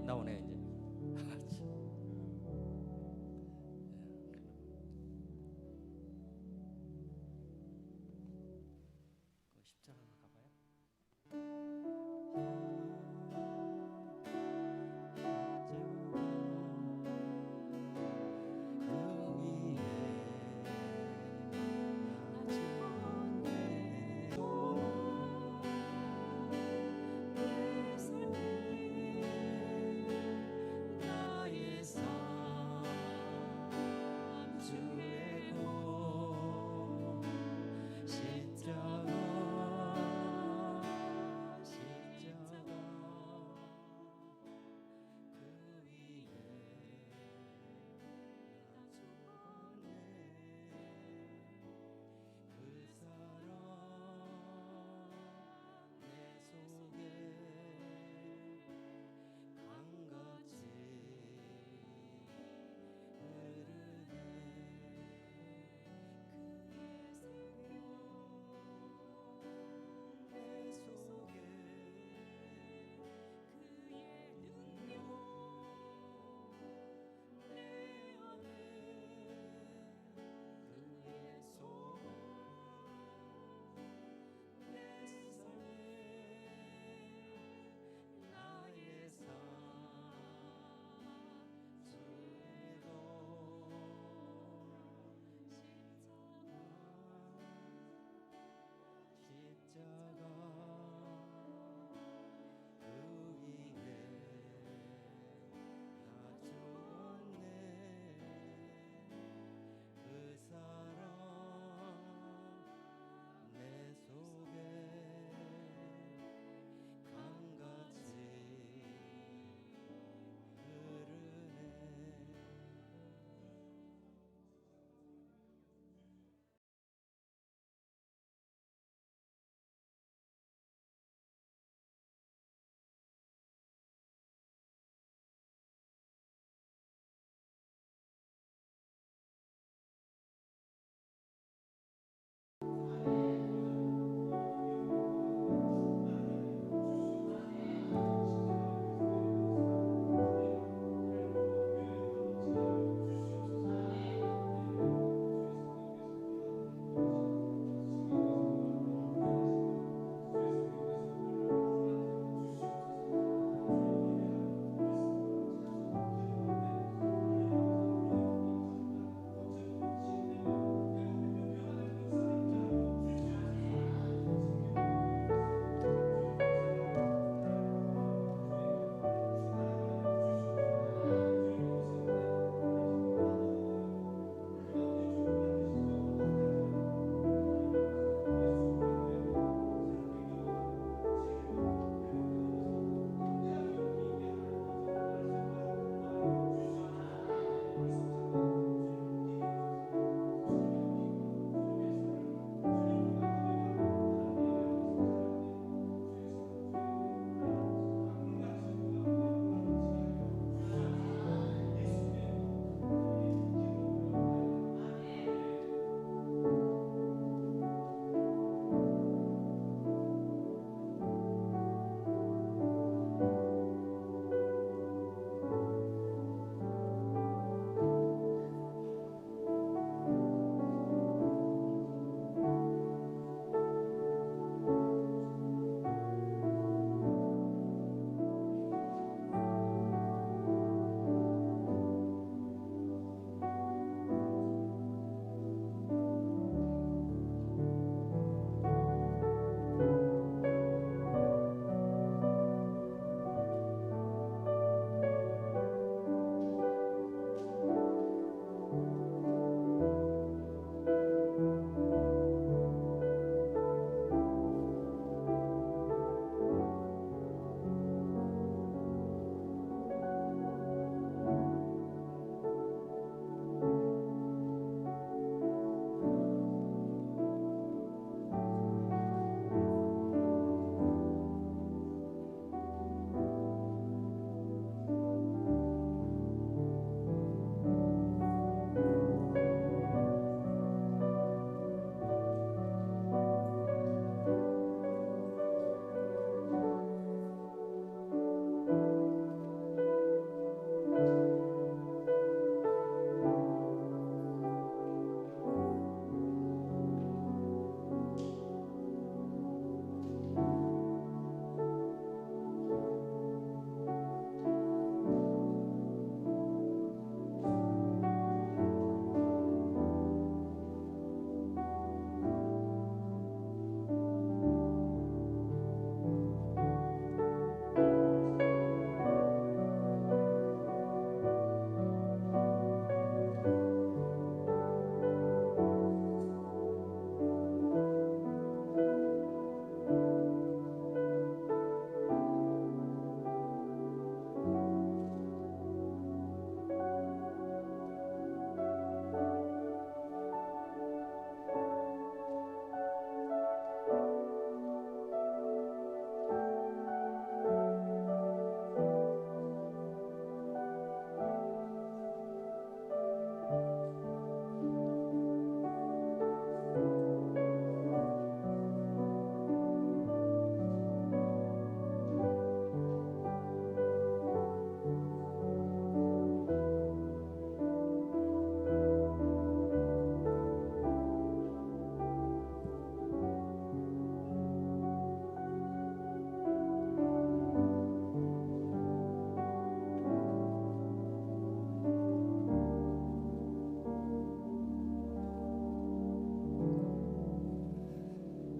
나오네 이제. 그 십자가 가봐요.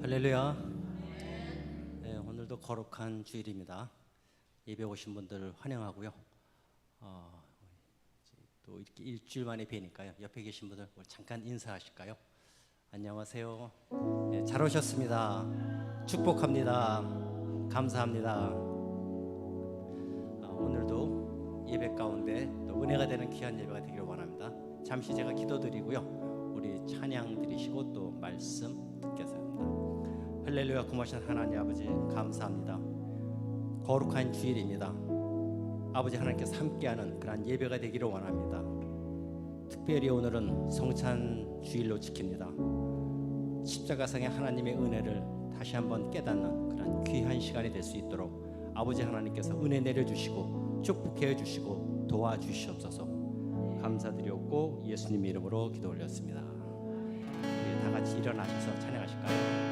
할렐루야. 네, 오늘도 거룩한 주일입니다. 예배 오신 분들을 환영하고요. 또 이렇게 일주일 만에 뵈니까요. 옆에 계신 분들 잠깐 인사하실까요? 안녕하세요. 네, 잘 오셨습니다. 축복합니다. 감사합니다. 오늘도 예배 가운데 또 은혜가 되는 귀한 예배가 되기를 원합니다. 잠시 제가 기도드리고요. 우리 찬양 드리시고 또 말씀 듣겠습니다. 할렐루야. 고마우신 하나님 아버지 감사합니다. 거룩한 주일입니다. 아버지 하나님께서 함께하는 그런 예배가 되기를 원합니다. 특별히 오늘은 성찬 주일로 지킵니다. 십자가상의 하나님의 은혜를 다시 한번 깨닫는 그런 귀한 시간이 될 수 있도록 아버지 하나님께서 은혜 내려주시고 축복해 주시고 도와주시옵소서. 감사드렸고 예수님 이름으로 기도 올렸습니다. 우리 다 같이 일어나셔서 찬양하실까요?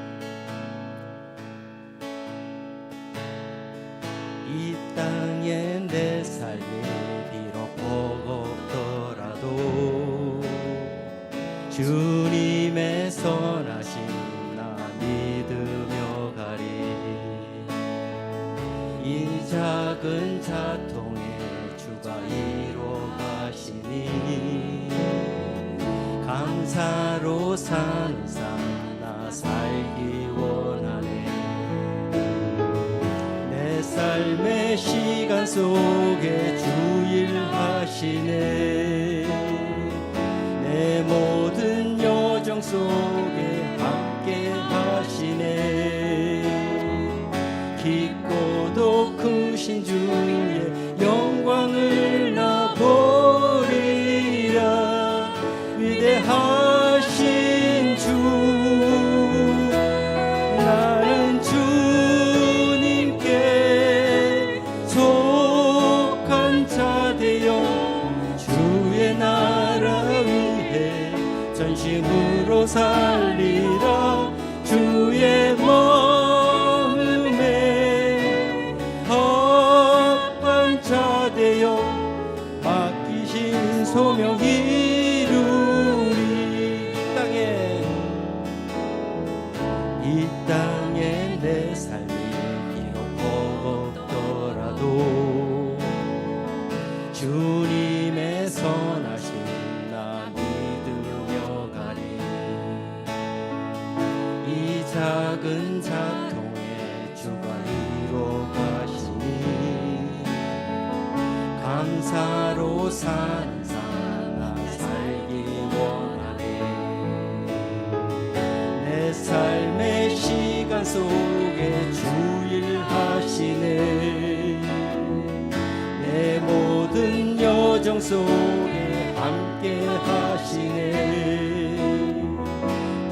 이 땅에 내 삶이 비록 버겁더라도 주님의 선하심 나 믿으며 가리. 이 작은 자통에 주가 이뤄 가시니 감사로 사는 삶 나 살기 원하네. 내 삶의 시간 속에 주일하시네. 내 모든 여정 속에 함께 하시네. 깊고도 크신 주의 영광을 나 보리라. 위대하신 주 나는 주님께 속한 자 되어 주의 나라 위해 전심으로 살리라. 주의 마음에 합한 자 되어 맡기신 소명 이루리. 이 땅에 내 삶이 비록 버겁더라도 주님의 선하심 나 믿으며 가리. 이 작은 자통에 주가 이뤄 가시니 감사로 사는 삶 나 살기 원하네. 내 삶의 시간 속에 주일하시네. 내 모든 여정 속에 함께 하시네.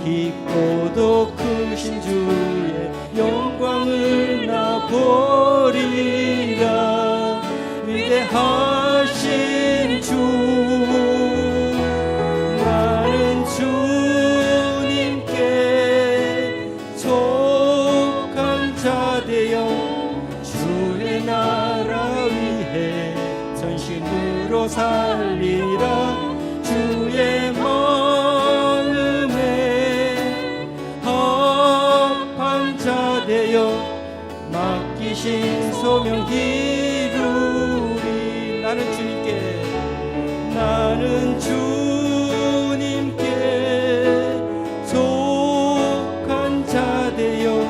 깊고도 크신 주의 영광을 나 보리라. 위대하신 주 나는 주님께 속한 자 되어 주의 나라 위해 전심으로 살리라. 주의 마음에 합한 자 되어 맡기신 소명 이루리. 나는 주님께 속한 자 되어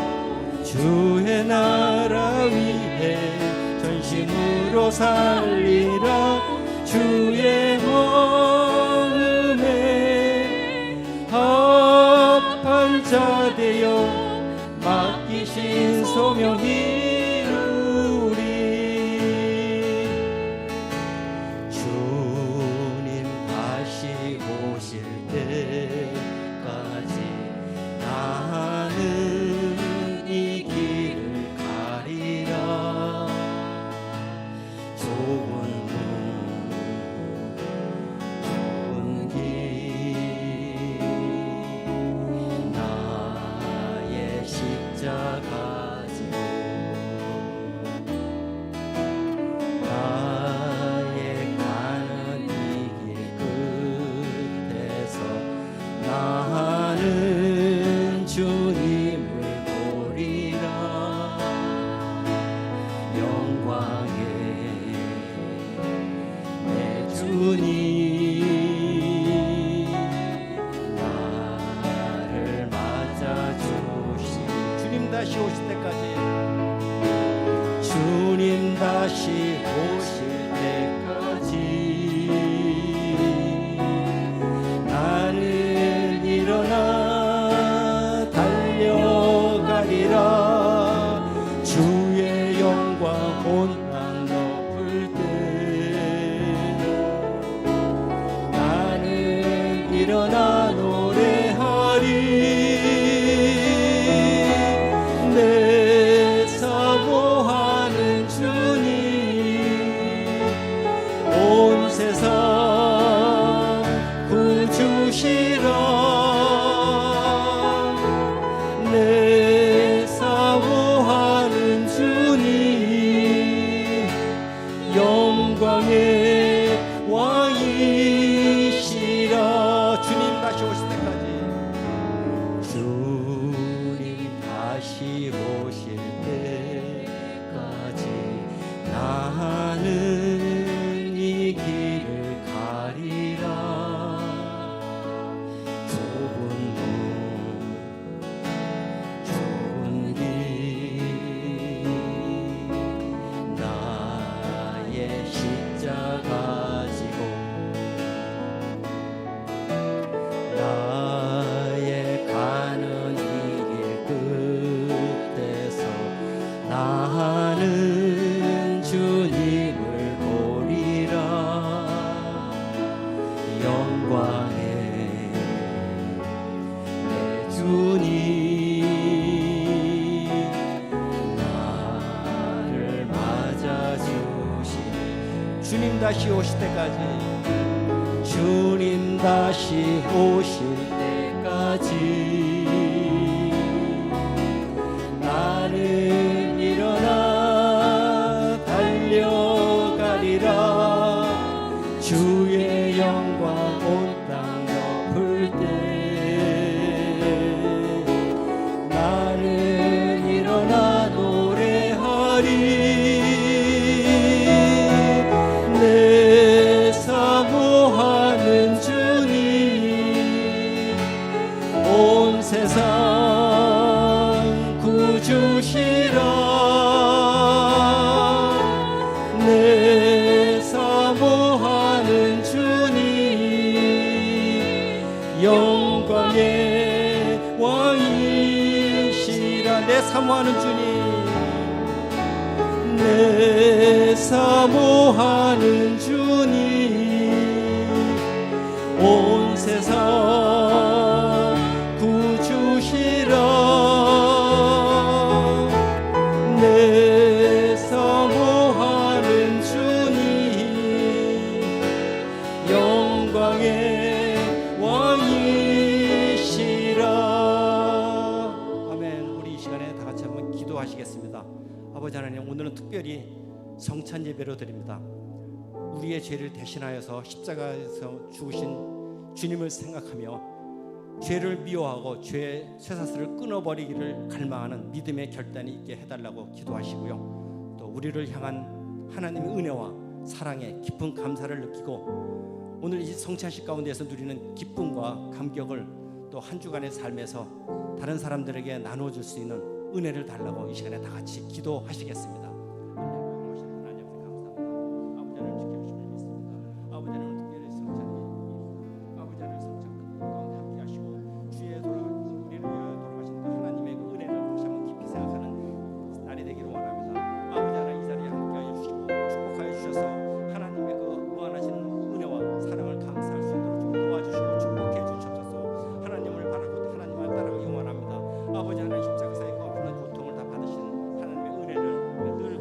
주의 나라 위해 전심으로 살리라. 주의 마음에 합한 자 되어 맡기신 소명 이루리. 주님 다시 오실 때까지 나는 이 길을 가리라. 좁은 길 나의 십자가 지고 나의 가는 이 길 끝에서 나는 주님을 일어나 노래하리. 내 사모하는 주님 온 세상 구주시라. 내 사모하는 주님 영광의 왕이시라. 주님 다시 오실 때까지, 주님 다시 오실 때까지 나는 이 길을 가리라. 좁은 문 좁은 길 나의 십자가 지고 나의 가는 이 길 끝에서 나는 주님을 보리라. 영광의 내 주님 나를 맞아주시니. 주님 다시 오실 때까지, 주님 다시 오실 때까지 나는 일어나 달려가리라. 주의 영광 온 땅 덮을 때 나는 일어나 노래하리. 내 사모하는 주님 온 세상 구주시라. 내 사모하는 주님 영광의 왕이시라. 내 사모하는 주님, 내 사모하는 주님 온 세상 구주시라. 내 사모하는 주님 영광의 왕이시라. 아멘. 우리 이 시간에 다 같이 한번 기도하시겠습니다. 아버지 하나님, 오늘은 특별히 성찬 예배로 드립니다. 우리의 죄를 대신하여서 십자가에서 죽으신 주님을 생각하며 죄를 미워하고 죄의 쇠사슬을 끊어버리기를 갈망하는 믿음의 결단이 있게 해달라고 기도하시고요. 또 우리를 향한 하나님의 은혜와 사랑에 깊은 감사를 느끼고 오늘 이 성찬식 가운데에서 누리는 기쁨과 감격을 또 한 주간의 삶에서 다른 사람들에게 나눠줄 수 있는 은혜를 달라고 이 시간에 다 같이 기도하시겠습니다. 아버지 하나님, 십자가에서 그 고통을 다 받으신 하나님의 은혜를 늘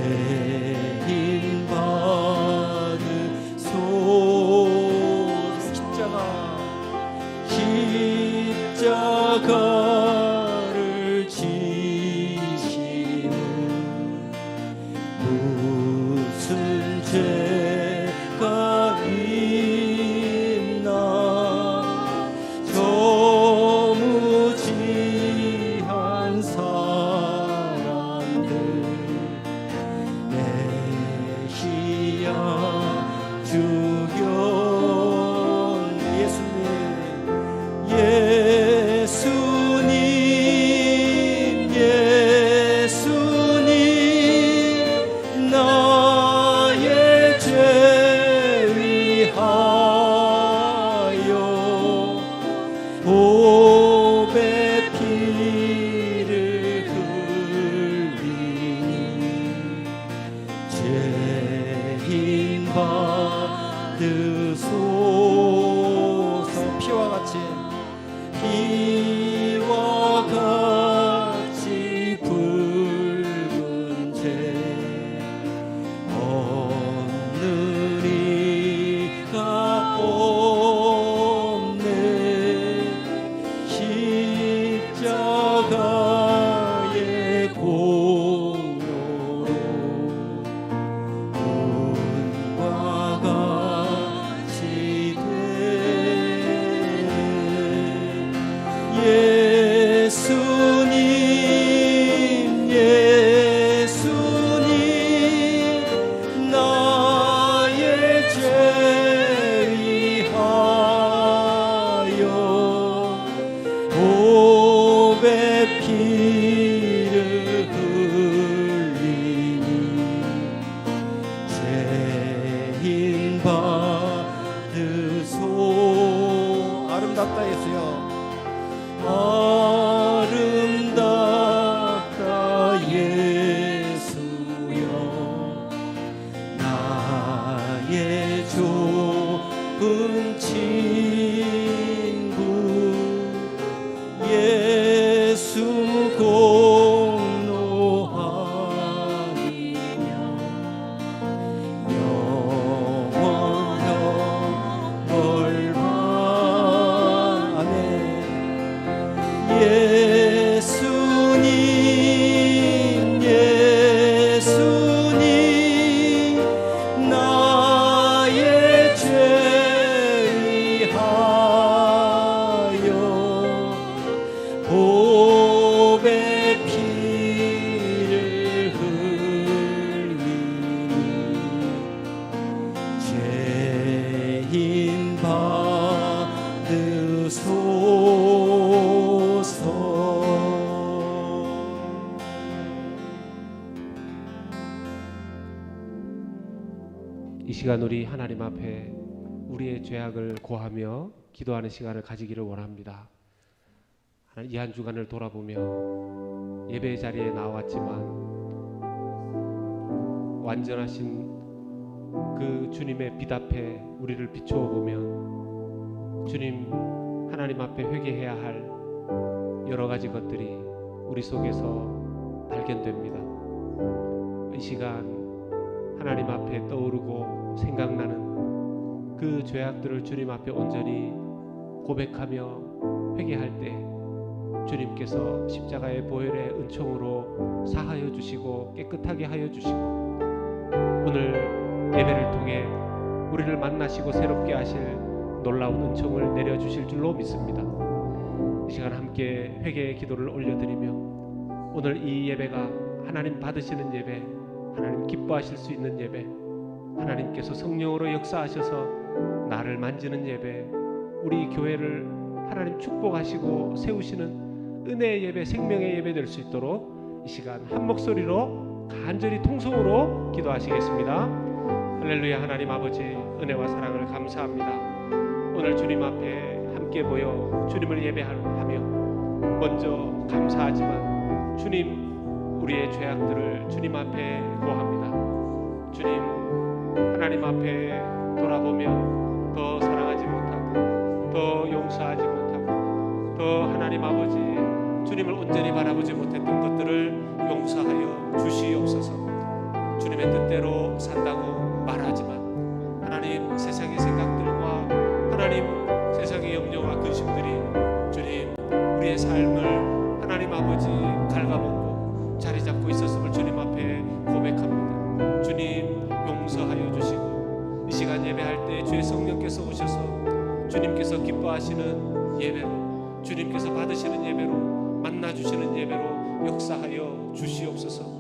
죄인 받으소서. 십자가를 지시는 무슨 죄가 있나. 저 무지한 사람들 메시아 주여 예수님 나의 죄 위하여 보배 피를 흘리니 죄인 받으소서. 피와 같이 붉은 죄 없느니가 없네. 십자가의 공로로 은과 같이 예수님 나의 죄 위하여 보배 피를 흘리니 죄인 받으소. 아름답다 예수여. 아름답다 예수여. 나의 좋은 친구 예수 공로하니며 영원한 벌 예수님 나의 죄 위하여 보배 피를 흘리니 죄인 받으소서. 이 시간 우리 하나님 앞에 우리의 죄악을 고하며 기도하는 시간을 가지기를 원합니다. 이 한 주간을 돌아보며 예배의 자리에 나왔지만 완전하신 그 주님의 빛 앞에 우리를 비추어 보면 주님 하나님 앞에 회개해야 할 여러 가지 것들이 우리 속에서 발견됩니다. 이 시간 하나님 앞에 떠오르고 생각나는 그 죄악들을 주님 앞에 온전히 고백하며 회개할 때 주님께서 십자가의 보혈의 은총으로 사하여 주시고 깨끗하게 하여 주시고 오늘 예배를 통해 우리를 만나시고 새롭게 하실 놀라운 은총을 내려주실 줄로 믿습니다. 이 시간 함께 회개의 기도를 올려드리며 오늘 이 예배가 하나님 받으시는 예배, 하나님 기뻐하실 수 있는 예배, 하나님께서 성령으로 역사하셔서 나를 만지는 예배, 우리 교회를 하나님 축복하시고 세우시는 은혜의 예배, 생명의 예배 될 수 있도록 이 시간 한 목소리로 간절히 통성으로 기도하시겠습니다. 할렐루야. 하나님 아버지 은혜와 사랑을 감사합니다. 오늘 주님 앞에 함께 모여 주님을 예배하며 먼저 감사하지만 주님 우리의 죄악들을 주님 앞에 고합니다. 주님 하나님 앞에 돌아보면 더 사랑하지 못하고 더 용서하지 못하고 더 하나님 아버지 주님을 온전히 바라보지 못했던 것들을 용서하여 주시옵소서. 주님의 뜻대로 산다고 말하지만 하나님, 세상의 생각들과 하나님, 세상의 염려와 근심들이 주님, 우리의 삶을 하나님 아버지 갉아먹고 자리 잡고 있었음을 주님 앞에 고백합니다. 주님, 용서하여 주시고 이 시간 예배할 때 주의 성령께서 오셔서 주님께서 기뻐하시는 예배로, 주님께서 받으시는 예배로, 만나주시는 예배로 역사하여 주시옵소서.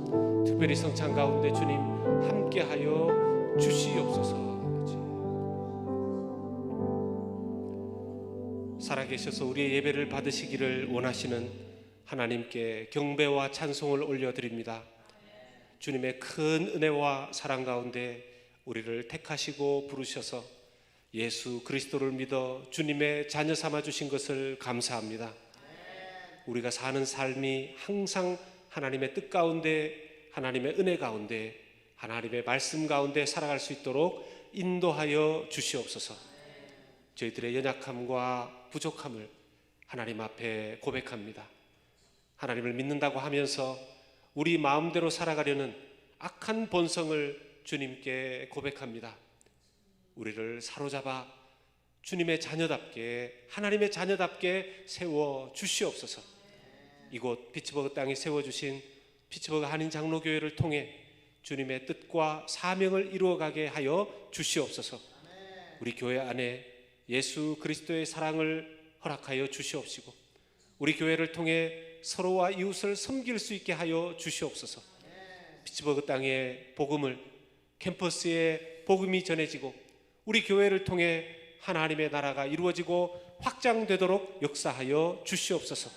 특별히 성찬 가운데 주님 함께하여 주시옵소서. 살아계셔서 우리의 예배를 받으시기를 원하시는 하나님께 경배와 찬송을 올려드립니다. 주님의 큰 은혜와 사랑 가운데 우리를 택하시고 부르셔서 예수 그리스도를 믿어 주님의 자녀 삼아 주신 것을 감사합니다. 우리가 사는 삶이 항상 하나님의 뜻 가운데, 하나님의 은혜 가운데, 하나님의 말씀 가운데 살아갈 수 있도록 인도하여 주시옵소서. 저희들의 연약함과 부족함을 하나님 앞에 고백합니다. 하나님을 믿는다고 하면서 우리 마음대로 살아가려는 악한 본성을 주님께 고백합니다. 우리를 사로잡아 주님의 자녀답게, 하나님의 자녀답게 세워 주시옵소서. 이곳 피츠버그 땅에 세워주신 피츠버그 한인 장로교회를 통해 주님의 뜻과 사명을 이루어가게 하여 주시옵소서. 우리 교회 안에 예수 그리스도의 사랑을 허락하여 주시옵시고 우리 교회를 통해 서로와 이웃을 섬길 수 있게 하여 주시옵소서. 피츠버그 땅의 복음을, 캠퍼스에 복음이 전해지고 우리 교회를 통해 하나님의 나라가 이루어지고 확장되도록 역사하여 주시옵소서.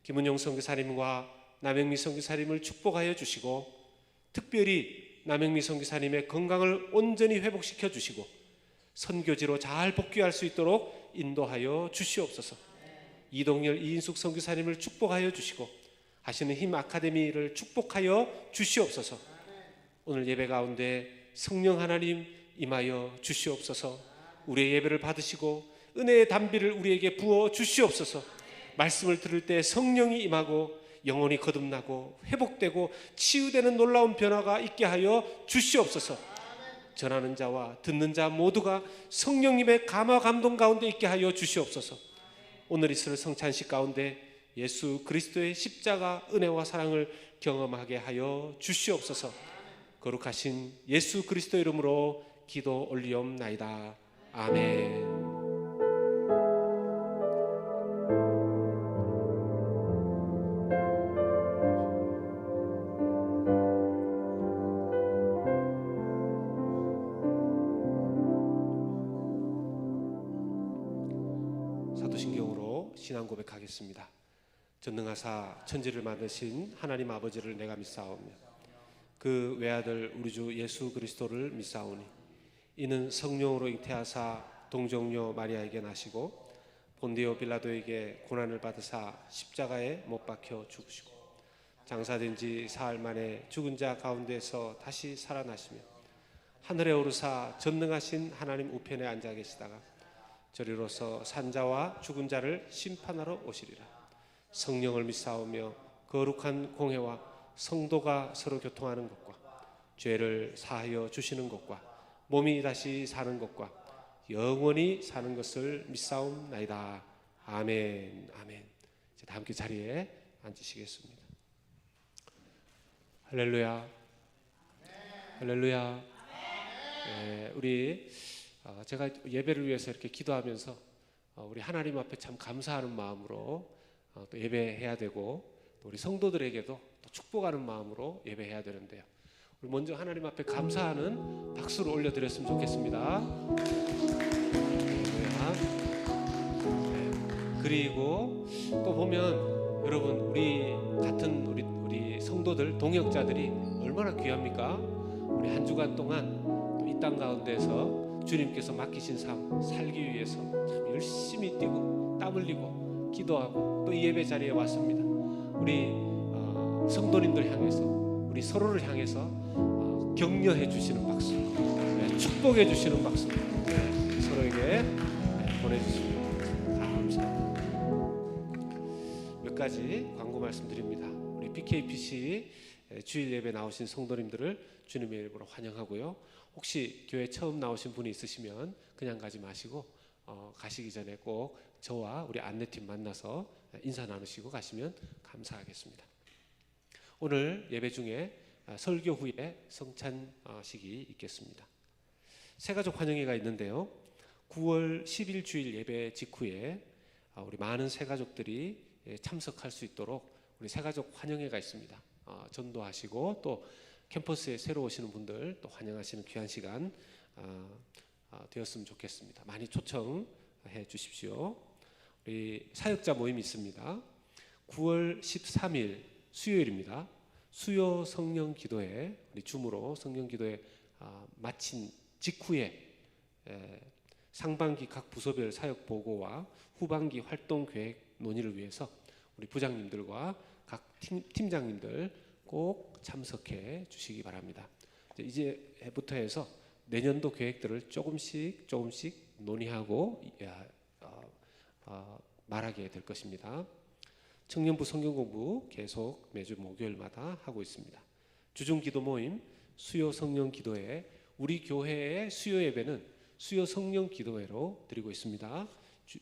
김은용 선교사님과 남영미 선교사님을 축복하여 주시고 특별히 남영미 선교사님의 건강을 온전히 회복시켜 주시고 선교지로 잘 복귀할 수 있도록 인도하여 주시옵소서. 이동열, 이인숙 선교사님을 축복하여 주시고 하시는 힘 아카데미를 축복하여 주시옵소서. 오늘 예배 가운데 성령 하나님 임하여 주시옵소서. 우리의 예배를 받으시고 은혜의 단비를 우리에게 부어 주시옵소서. 말씀을 들을 때 성령이 임하고 영혼이 거듭나고 회복되고 치유되는 놀라운 변화가 있게 하여 주시옵소서. 전하는 자와 듣는 자 모두가 성령님의 감화 감동 가운데 있게 하여 주시옵소서. 오늘 있을 성찬식 가운데 예수 그리스도의 십자가 은혜와 사랑을 경험하게 하여 주시옵소서. 거룩하신 예수 그리스도 이름으로 기도 올리옵나이다. 아멘. 사도신경으로 신앙 고백하겠습니다. 전능하사 천지를 만드신 하나님 아버지를 내가 믿사오며 그 외아들 우리 주 예수 그리스도를 믿사오니 이는 성령으로 잉태하사 동정녀 마리아에게 나시고 본디오 빌라도에게 고난을 받으사 십자가에 못 박혀 죽으시고 장사된 지 사흘 만에 죽은 자 가운데서 다시 살아나시며 하늘에 오르사 전능하신 하나님 우편에 앉아 계시다가 저리로서 산자와 죽은 자를 심판하러 오시리라. 성령을 믿사오며 거룩한 공회와 성도가 서로 교통하는 것과 죄를 사하여 주시는 것과 몸이 다시 사는 것과 영원히 사는 것을 믿사옵나이다. 아멘. 아멘. 이제 다 함께 자리에 앉으시겠습니다. 할렐루야. 할렐루야. 네, 우리 제가 예배를 위해서 이렇게 기도하면서 우리 하나님 앞에 참 감사하는 마음으로 또 예배해야 되고 또 우리 성도들에게도 또 축복하는 마음으로 예배해야 되는데요. 우리 먼저 하나님 앞에 감사하는 박수를 올려드렸으면 좋겠습니다. 네. 그리고 또 보면 여러분 우리 같은 우리 성도들 동역자들이 얼마나 귀합니까? 우리 한 주간 동안 또 이 땅 가운데서 주님께서 맡기신 삶 살기 위해서 참 열심히 뛰고 땀 흘리고 기도하고 또 이 예배 자리에 왔습니다. 우리 성도님들 향해서 우리 서로를 향해서 격려해 주시는 박수, 네, 축복해 주시는 박수, 네, 서로에게 보내주시면 감사합니다. 몇 가지 광고 말씀드립니다. 우리 BKPC 주일 예배 나오신 성도님들을 주님의 이름으로 환영하고요. 혹시 교회 처음 나오신 분이 있으시면 그냥 가지 마시고 가시기 전에 꼭 저와 우리 안내팀 만나서 인사 나누시고 가시면 감사하겠습니다. 오늘 예배 중에 설교 후에 성찬식이 있겠습니다. 새가족 환영회가 있는데요. 9월 10일 주일 예배 직후에 우리 많은 새가족들이 참석할 수 있도록 우리 새가족 환영회가 있습니다. 전도하시고 또 캠퍼스에 새로 오시는 분들 또 환영하시는 귀한 시간 되었으면 좋겠습니다. 많이 초청해 주십시오. 우리 사역자 모임이 있습니다. 9월 13일 수요일입니다. 수요 성령 기도회, 우리 줌으로 성령 기도회 마친 직후에 상반기 각 부서별 사역 보고와 후반기 활동 계획 논의를 위해서 우리 부장님들과 각 팀장님들 꼭 참석해 주시기 바랍니다. 이제부터 해서 내년도 계획들을 조금씩 논의하고 말하게 될 것입니다. 청년부 성경공부 계속 매주 목요일마다 하고 있습니다. 주중기도 모임 수요 성령 기도회, 우리 교회의 수요 예배는 수요 성령 기도회로 드리고 있습니다.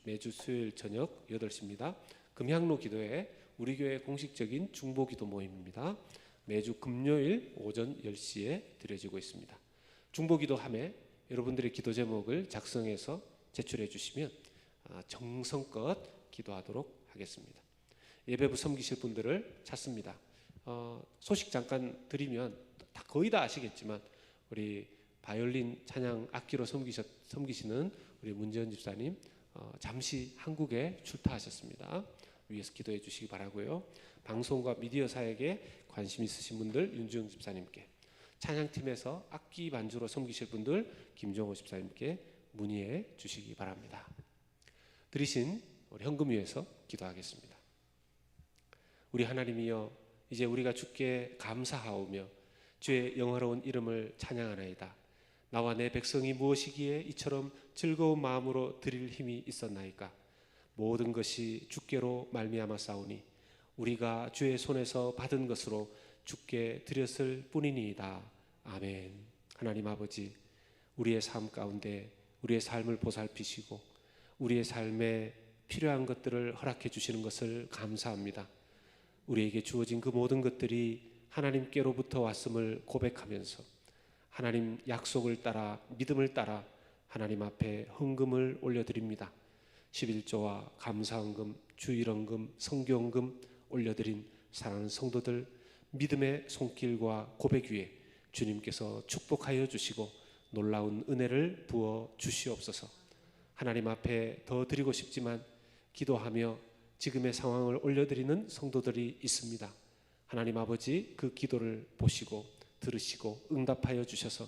매주 수요일 저녁 8시입니다. 금향로 기도회 우리 교회 공식적인 중보기도 모임입니다. 매주 금요일 오전 10시에 드려지고 있습니다. 중보기도함에 여러분들의 기도 제목을 작성해서 제출해 주시면 정성껏 기도하도록 하겠습니다. 예배부 섬기실 분들을 찾습니다. 소식 잠깐 드리면 거의 다 아시겠지만 우리 바이올린 찬양 악기로 섬기시는 우리 문재현 집사님 잠시 한국에 출타하셨습니다. 위에서 기도해 주시기 바라고요. 방송과 미디어 사역에 관심 있으신 분들 윤주영 집사님께, 찬양팀에서 악기 반주로 섬기실 분들 김종호 집사님께 문의해 주시기 바랍니다. 드리신 우리 헌금 위해서 기도하겠습니다. 우리 하나님이여, 이제 우리가 주께 감사하오며 주의 영화로운 이름을 찬양하나이다. 나와 내 백성이 무엇이기에 이처럼 즐거운 마음으로 드릴 힘이 있었나이까. 모든 것이 주께로 말미암아 싸우니 우리가 주의 손에서 받은 것으로 주께 드렸을 뿐이니이다. 아멘. 하나님 아버지, 우리의 삶 가운데 우리의 삶을 보살피시고 우리의 삶에 필요한 것들을 허락해 주시는 것을 감사합니다. 우리에게 주어진 그 모든 것들이 하나님께로부터 왔음을 고백하면서 하나님 약속을 따라 믿음을 따라 하나님 앞에 헌금을 올려드립니다. 11조와 감사헌금, 주일헌금, 성교헌금 올려드린 사랑하는 성도들, 믿음의 손길과 고백 위에 주님께서 축복하여 주시고 놀라운 은혜를 부어 주시옵소서. 하나님 앞에 더 드리고 싶지만 기도하며 지금의 상황을 올려드리는 성도들이 있습니다. 하나님 아버지, 그 기도를 보시고 들으시고 응답하여 주셔서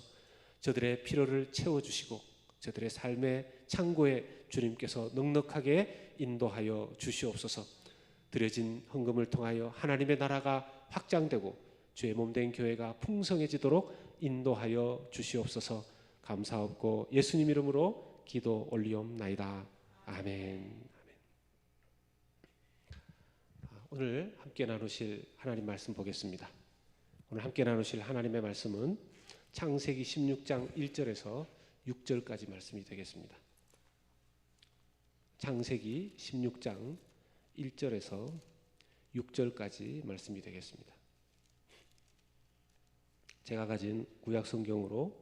저들의 필요를 채워주시고 저들의 삶의 창고에 주님께서 넉넉하게 인도하여 주시옵소서. 드려진 헌금을 통하여 하나님의 나라가 확장되고 주의 몸된 교회가 풍성해지도록 인도하여 주시옵소서. 감사하옵고 예수님 이름으로 기도 올리옵나이다. 아멘. 오늘 함께 나누실 하나님 말씀 보겠습니다. 오늘 함께 나누실 하나님의 말씀은 창세기 16장 1절에서 6절까지 말씀이 되겠습니다. 창세기 16장 1절에서 6절까지 말씀이 되겠습니다. 제가 가진 구약 성경으로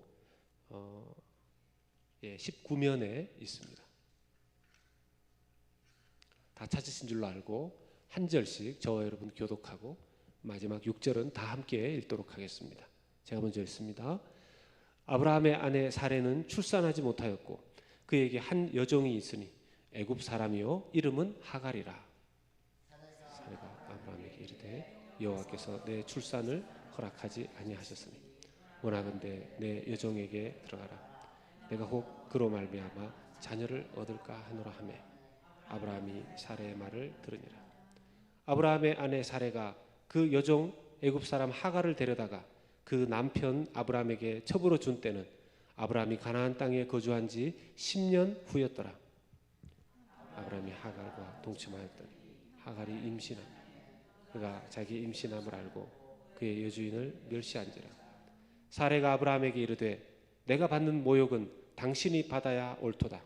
19면에 있습니다. 다 찾으신 줄로 알고 한 절씩 저와 여러분 교독하고 마지막 6절은 다 함께 읽도록 하겠습니다. 제가 먼저 읽습니다. 아브라함의 아내 사레는 출산하지 못하였고 그에게 한 여종이 있으니 애굽 사람이요 이름은 하갈이라. 사레가 아브라함에게 이르되 여호와께서 내 출산을 허락하지 아니하셨으니 원하건대 내 여종에게 들어가라. 내가 혹 그로 말미암아 자녀를 얻을까 하노라 하매 아브라함이 사레의 말을 들으니라. 아브라함의 아내 사레가 그 여종 애굽 사람 하갈을 데려다가 그 남편 아브라함에게 첩으로 준 때는 아브라함이 가나안 땅에 거주한 지 10년 후였더라. 아브라함이 하갈과 동침하였더니 하갈이 임신하니 그가 자기 임신함을 알고 그의 여주인을 멸시한지라. 사레가 아브라함에게 이르되 내가 받는 모욕은 당신이 받아야 옳도다.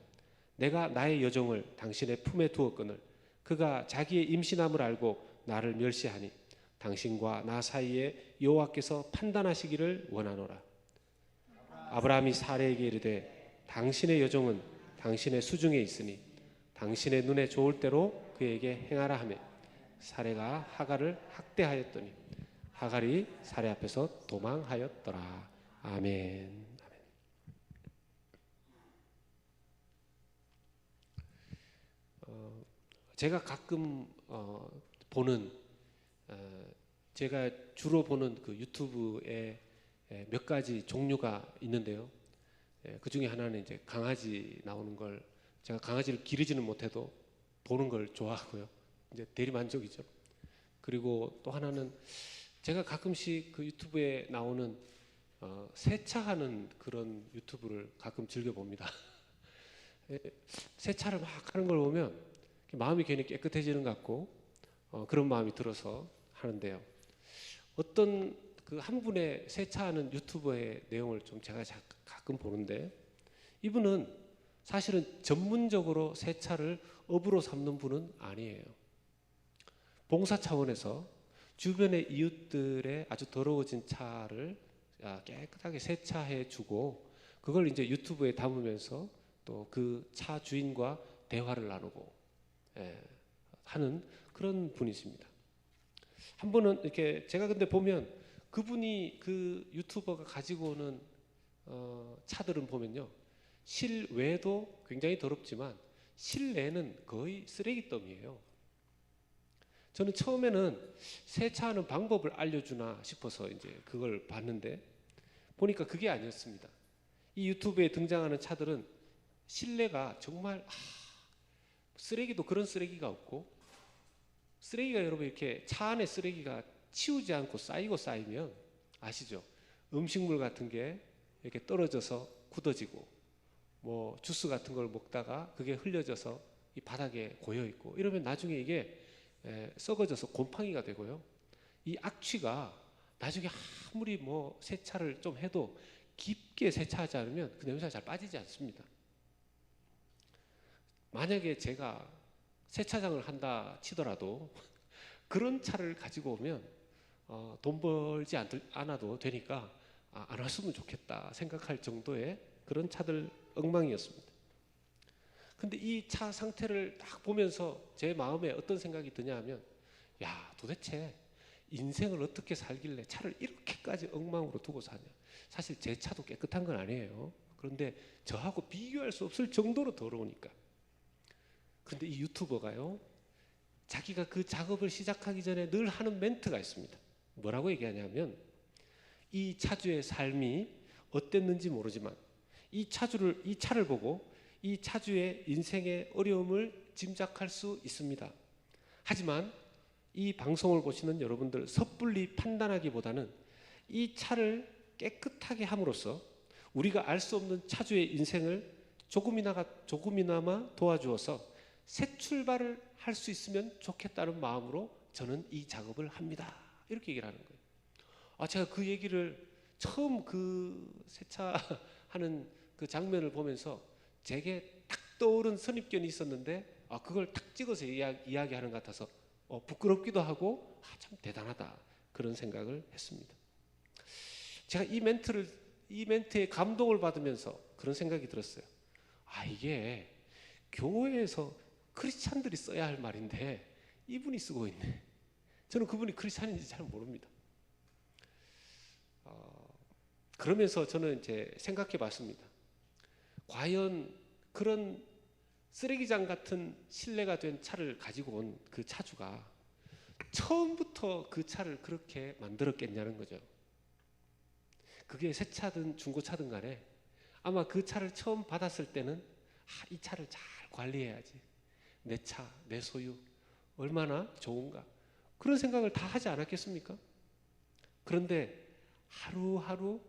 내가 나의 여종을 당신의 품에 두었거늘 그가 자기의 임신함을 알고 나를 멸시하니 당신과 나 사이에 여호와께서 판단하시기를 원하노라. 아브라함이 사레에게 이르되 당신의 여종은 당신의 수중에 있으니 당신의 눈에 좋을 대로 그에게 행하라 하며 사레가 하갈을 학대하였더니 하갈이 사레 앞에서 도망하였더라. 아멘. 제가 가끔 보는 제가 주로 보는 그 유튜브에 몇 가지 종류가 있는데요. 그 중에 하나는 이제 강아지 나오는 걸 제가 강아지를 기르지는 못해도 보는 걸 좋아하고요. 이제 대리만족이죠. 그리고 또 하나는 제가 가끔씩 그 유튜브에 나오는 세차하는 그런 유튜브를 가끔 즐겨 봅니다. 세차를 막 하는 걸 보면 마음이 괜히 깨끗해지는 것 같고 그런 마음이 들어서 하는데요. 어떤 그 한 분의 세차하는 유튜버의 내용을 좀 제가 가끔 보는데 이분은 사실은 전문적으로 세차를 업으로 삼는 분은 아니에요. 봉사 차원에서 주변의 이웃들의 아주 더러워진 차를 깨끗하게 세차해 주고 그걸 이제 유튜브에 담으면서 또 그 차 주인과 대화를 나누고 하는 그런 분이십니다. 한 번은 이렇게 제가 근데 보면 그분이 그 유튜버가 가지고 오는 차들은 보면요 실외도 굉장히 더럽지만 실내는 거의 쓰레기더미예요. 저는 처음에는 세차하는 방법을 알려주나 싶어서 이제 그걸 봤는데 보니까 그게 아니었습니다. 이 유튜브에 등장하는 차들은 실내가 정말 쓰레기도 그런 쓰레기가 없고 쓰레기가 여러분 이렇게 차 안에 쓰레기가 치우지 않고 쌓이고 쌓이면 아시죠? 음식물 같은 게 이렇게 떨어져서 굳어지고 뭐 주스 같은 걸 먹다가 그게 흘려져서 이 바닥에 고여 있고 이러면 나중에 이게 썩어져서 곰팡이가 되고요. 이 악취가 나중에 아무리 뭐 세차를 좀 해도 깊게 세차하지 않으면 그 냄새가 잘 빠지지 않습니다. 만약에 제가 세차장을 한다 치더라도 그런 차를 가지고 오면 돈 벌지 않아도 되니까 안 왔으면 좋겠다 생각할 정도의 그런 차들 엉망이었습니다. 근데 이 차 상태를 딱 보면서 제 마음에 어떤 생각이 드냐 하면 야 도대체 인생을 어떻게 살길래 차를 이렇게까지 엉망으로 두고 사냐. 사실 제 차도 깨끗한 건 아니에요. 그런데 저하고 비교할 수 없을 정도로 더러우니까. 그런데 이 유튜버가요 자기가 그 작업을 시작하기 전에 늘 하는 멘트가 있습니다. 뭐라고 얘기하냐면 이 차주의 삶이 어땠는지 모르지만 이 차를 보고 이 차주의 인생의 어려움을 짐작할 수 있습니다. 하지만 이 방송을 보시는 여러분들 섣불리 판단하기보다는 이 차를 깨끗하게 함으로써 우리가 알 수 없는 차주의 인생을 조금이나마 도와주어서 새 출발을 할 수 있으면 좋겠다는 마음으로 저는 이 작업을 합니다. 이렇게 얘기를 하는 거예요. 제가 그 얘기를 처음 그 세차하는 그 장면을 보면서 제게 딱 떠오른 선입견이 있었는데 그걸 딱 찍어서 이야기하는 것 같아서 부끄럽기도 하고 참 대단하다 그런 생각을 했습니다. 제가 이 멘트에 감동을 받으면서 그런 생각이 들었어요. 이게 교회에서 크리스찬들이 써야 할 말인데 이분이 쓰고 있네. 저는 그분이 크리스찬인지 잘 모릅니다. 그러면서 저는 이제 생각해 봤습니다. 과연 그런 쓰레기장 같은 신뢰가 된 차를 가지고 온 그 차주가 처음부터 그 차를 그렇게 만들었겠냐는 거죠. 그게 새 차든 중고차든 간에 아마 그 차를 처음 받았을 때는 이 차를 잘 관리해야지. 내 차, 내 소유 얼마나 좋은가 그런 생각을 다 하지 않았겠습니까? 그런데 하루하루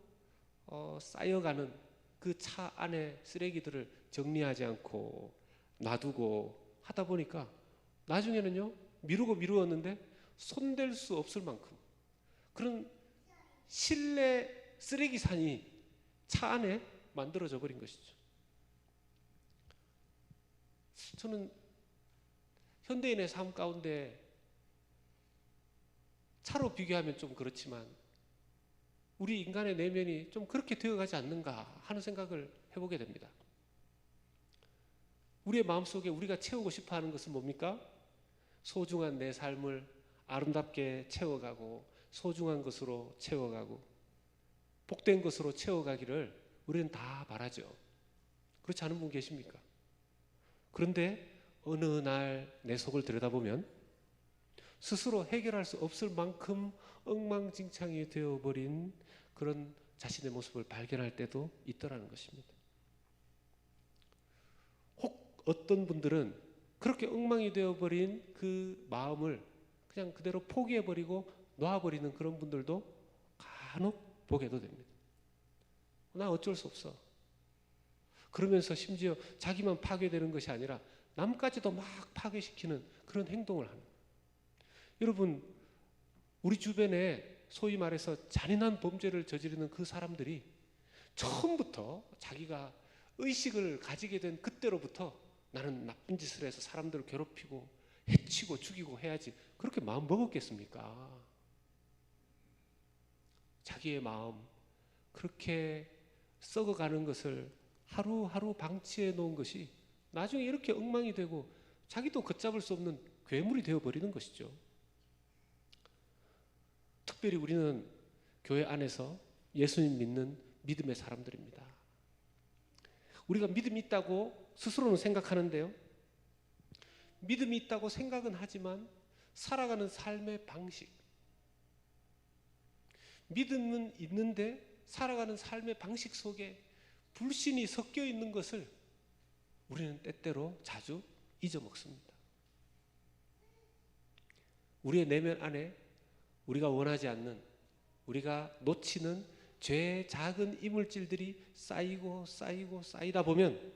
쌓여가는 그 차 안에 쓰레기들을 정리하지 않고 놔두고 하다 보니까 나중에는요 미루었는데 손댈 수 없을 만큼 그런 실내 쓰레기산이 차 안에 만들어져 버린 것이죠. 저는 현대인의 삶 가운데 차로 비교하면 좀 그렇지만 우리 인간의 내면이 좀 그렇게 되어가지 않는가 하는 생각을 해보게 됩니다. 우리의 마음속에 우리가 채우고 싶어하는 것은 뭡니까? 소중한 내 삶을 아름답게 채워가고 소중한 것으로 채워가고 복된 것으로 채워가기를 우리는 다 바라죠. 그렇지 않은 분 계십니까? 그런데 어느 날 내 속을 들여다보면 스스로 해결할 수 없을 만큼 엉망진창이 되어버린 그런 자신의 모습을 발견할 때도 있더라는 것입니다. 혹 어떤 분들은 그렇게 엉망이 되어버린 그 마음을 그냥 그대로 포기해버리고 놔버리는 그런 분들도 간혹 보게도 됩니다. 나 어쩔 수 없어. 그러면서 심지어 자기만 파괴되는 것이 아니라 남까지도 막 파괴시키는 그런 행동을 하는 거예요. 여러분, 우리 주변에 소위 말해서 잔인한 범죄를 저지르는 그 사람들이 처음부터 자기가 의식을 가지게 된 그때로부터 나는 나쁜 짓을 해서 사람들을 괴롭히고 해치고 죽이고 해야지 그렇게 마음 먹었겠습니까? 자기의 마음 그렇게 썩어가는 것을 하루하루 방치해 놓은 것이 나중에 이렇게 엉망이 되고 자기도 걷잡을 수 없는 괴물이 되어버리는 것이죠. 특별히 우리는 교회 안에서 예수님 믿는 믿음의 사람들입니다. 우리가 믿음이 있다고 스스로는 생각하는데요, 믿음이 있다고 생각은 하지만 살아가는 삶의 방식, 믿음은 있는데 살아가는 삶의 방식 속에 불신이 섞여 있는 것을 우리는 때때로 자주 잊어먹습니다. 우리의 내면 안에 우리가 원하지 않는, 우리가 놓치는 죄의 작은 이물질들이 쌓이고 쌓이고 쌓이다 보면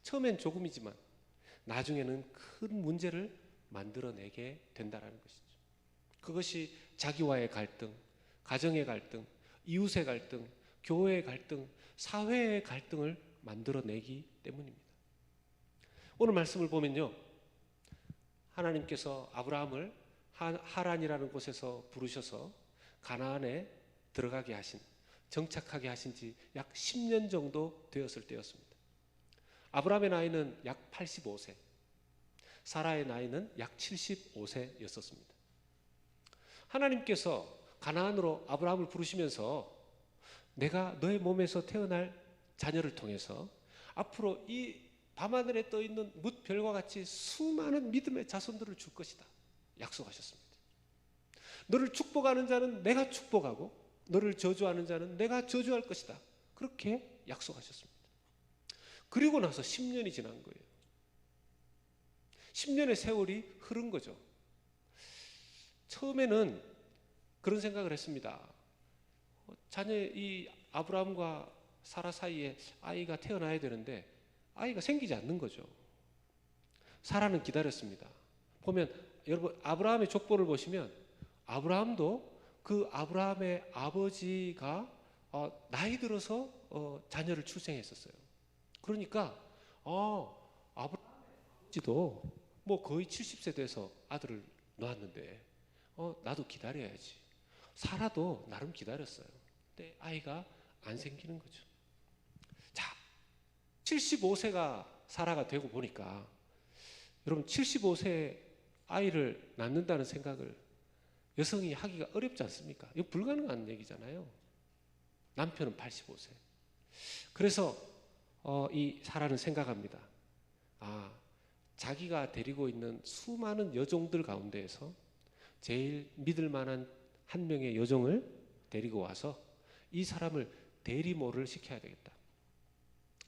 처음엔 조금이지만 나중에는 큰 문제를 만들어내게 된다는 것이죠. 그것이 자기와의 갈등, 가정의 갈등, 이웃의 갈등, 교회의 갈등, 사회의 갈등을 만들어내기 때문입니다. 오늘 말씀을 보면요, 하나님께서 아브라함을 하란이라는 곳에서 부르셔서 가나안에 들어가게 하신, 정착하게 하신 지 약 10년 정도 되었을 때였습니다. 아브라함의 나이는 약 85세, 사라의 나이는 약 75세였었습니다. 하나님께서 가나안으로 아브라함을 부르시면서 내가 너의 몸에서 태어날 자녀를 통해서 앞으로 이 밤하늘에 떠있는 뭇별과 같이 수많은 믿음의 자손들을 줄 것이다 약속하셨습니다. 너를 축복하는 자는 내가 축복하고 너를 저주하는 자는 내가 저주할 것이다, 그렇게 약속하셨습니다. 그리고 나서 10년이 지난 거예요. 10년의 세월이 흐른 거죠. 처음에는 그런 생각을 했습니다. 이 아브라함과 사라 사이에 아이가 태어나야 되는데 아이가 생기지 않는 거죠. 사라는 기다렸습니다. 보면 여러분, 아브라함의 족보를 보시면 아브라함도 그 아브라함의 아버지가 나이 들어서 자녀를 출생했었어요. 그러니까 아브라함의 아버지도 뭐 거의 70세 돼서 아들을 낳았는데 나도 기다려야지. 사라도 나름 기다렸어요. 근데 아이가 안 생기는 거죠. 자, 75세가 사라가 되고 보니까 여러분, 75세 아이를 낳는다는 생각을 여성이 하기가 어렵지 않습니까? 이거 불가능한 얘기잖아요. 남편은 85세. 그래서 이 사라는 생각합니다. 자기가 데리고 있는 수많은 여종들 가운데에서 제일 믿을 만한 한 명의 여종을 데리고 와서 이 사람을 대리모를 시켜야 되겠다.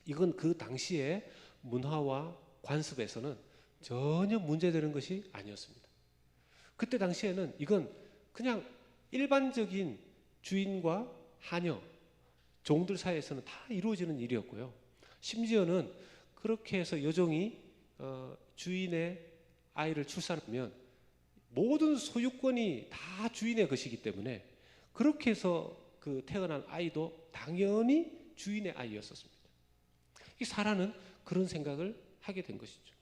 이건 그 당시의 문화와 관습에서는 전혀 문제되는 것이 아니었습니다. 그때 당시에는 이건 그냥 일반적인 주인과 하녀, 종들 사이에서는 다 이루어지는 일이었고요. 심지어는 그렇게 해서 여종이 주인의 아이를 출산하면 모든 소유권이 다 주인의 것이기 때문에 그렇게 해서 그 태어난 아이도 당연히 주인의 아이였었습니다. 이 사라는 그런 생각을 하게 된 것이죠.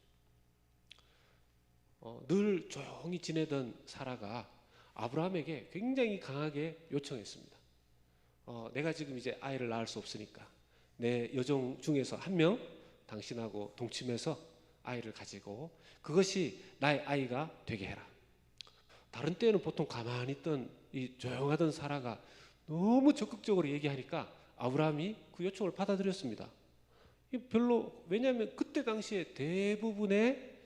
늘 조용히 지내던 사라가 아브라함에게 굉장히 강하게 요청했습니다. 내가 지금 이제 아이를 낳을 수 없으니까 내 여종 중에서 한 명 당신하고 동침해서 아이를 가지고 그것이 나의 아이가 되게 해라. 다른 때는 보통 가만히 있던 이 조용하던 사라가 너무 적극적으로 얘기하니까 아브라함이 그 요청을 받아들였습니다. 왜냐하면 그때 당시에 대부분의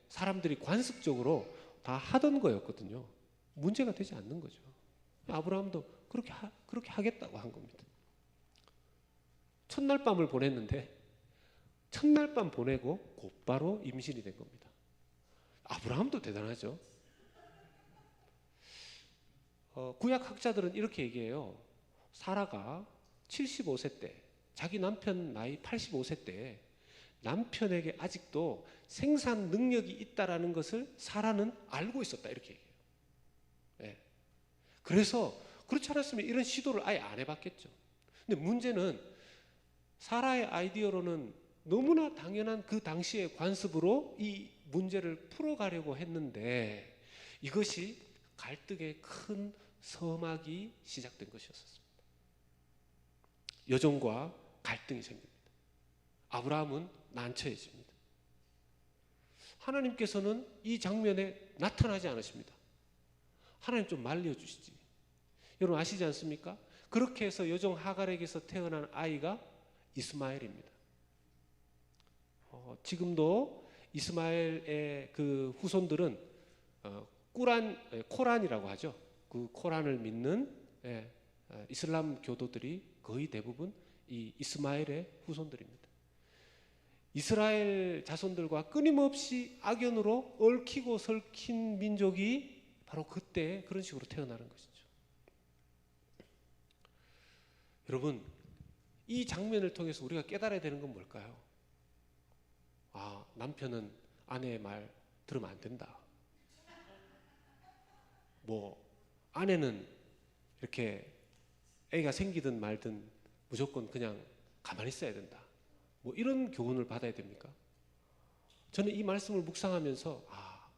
사람들이 관습적으로 다 하던 거였거든요. 문제가 되지 않는 거죠. 아브라함도 그렇게 하겠다고 한 겁니다. 첫날 밤을 보냈는데 첫날 밤 보내고 곧바로 임신이 된 겁니다. 아브라함도 대단하죠. 구약 학자들은 이렇게 얘기해요. 사라가 75세 때 자기 남편 나이 85세 때 남편에게 아직도 생산 능력이 있다라는 것을 사라는 알고 있었다 이렇게 얘기해요. 네. 그래서 그렇지 않았으면 이런 시도를 아예 안 해봤겠죠. 근데 문제는 사라의 아이디어로는 너무나 당연한 그 당시의 관습으로 이 문제를 풀어가려고 했는데 이것이 갈등의 큰 서막이 시작된 것이었습니다. 여종과 갈등이 생깁니다. 아브라함은 난처해집니다. 하나님께서는 이 장면에 나타나지 않으십니다. 하나님 좀 말려주시지. 여러분 아시지 않습니까? 그렇게 해서 여종 하갈에게서 태어난 아이가 이스마엘입니다. 지금도 이스마엘의 그 후손들은 코란이라고 하죠. 그 코란을 믿는 이슬람 교도들이 거의 대부분 이 이스마엘의 후손들입니다. 이스라엘 자손들과 끊임없이 악연으로 얽히고 설킨 민족이 바로 그때 그런 식으로 태어나는 것이죠. 여러분, 이 장면을 통해서 우리가 깨달아야 되는 건 뭘까요? 남편은 아내의 말 들으면 안 된다. 아내는 이렇게 애가 생기든 말든 무조건 그냥 가만히 있어야 된다. 이런 교훈을 받아야 됩니까? 저는 이 말씀을 묵상하면서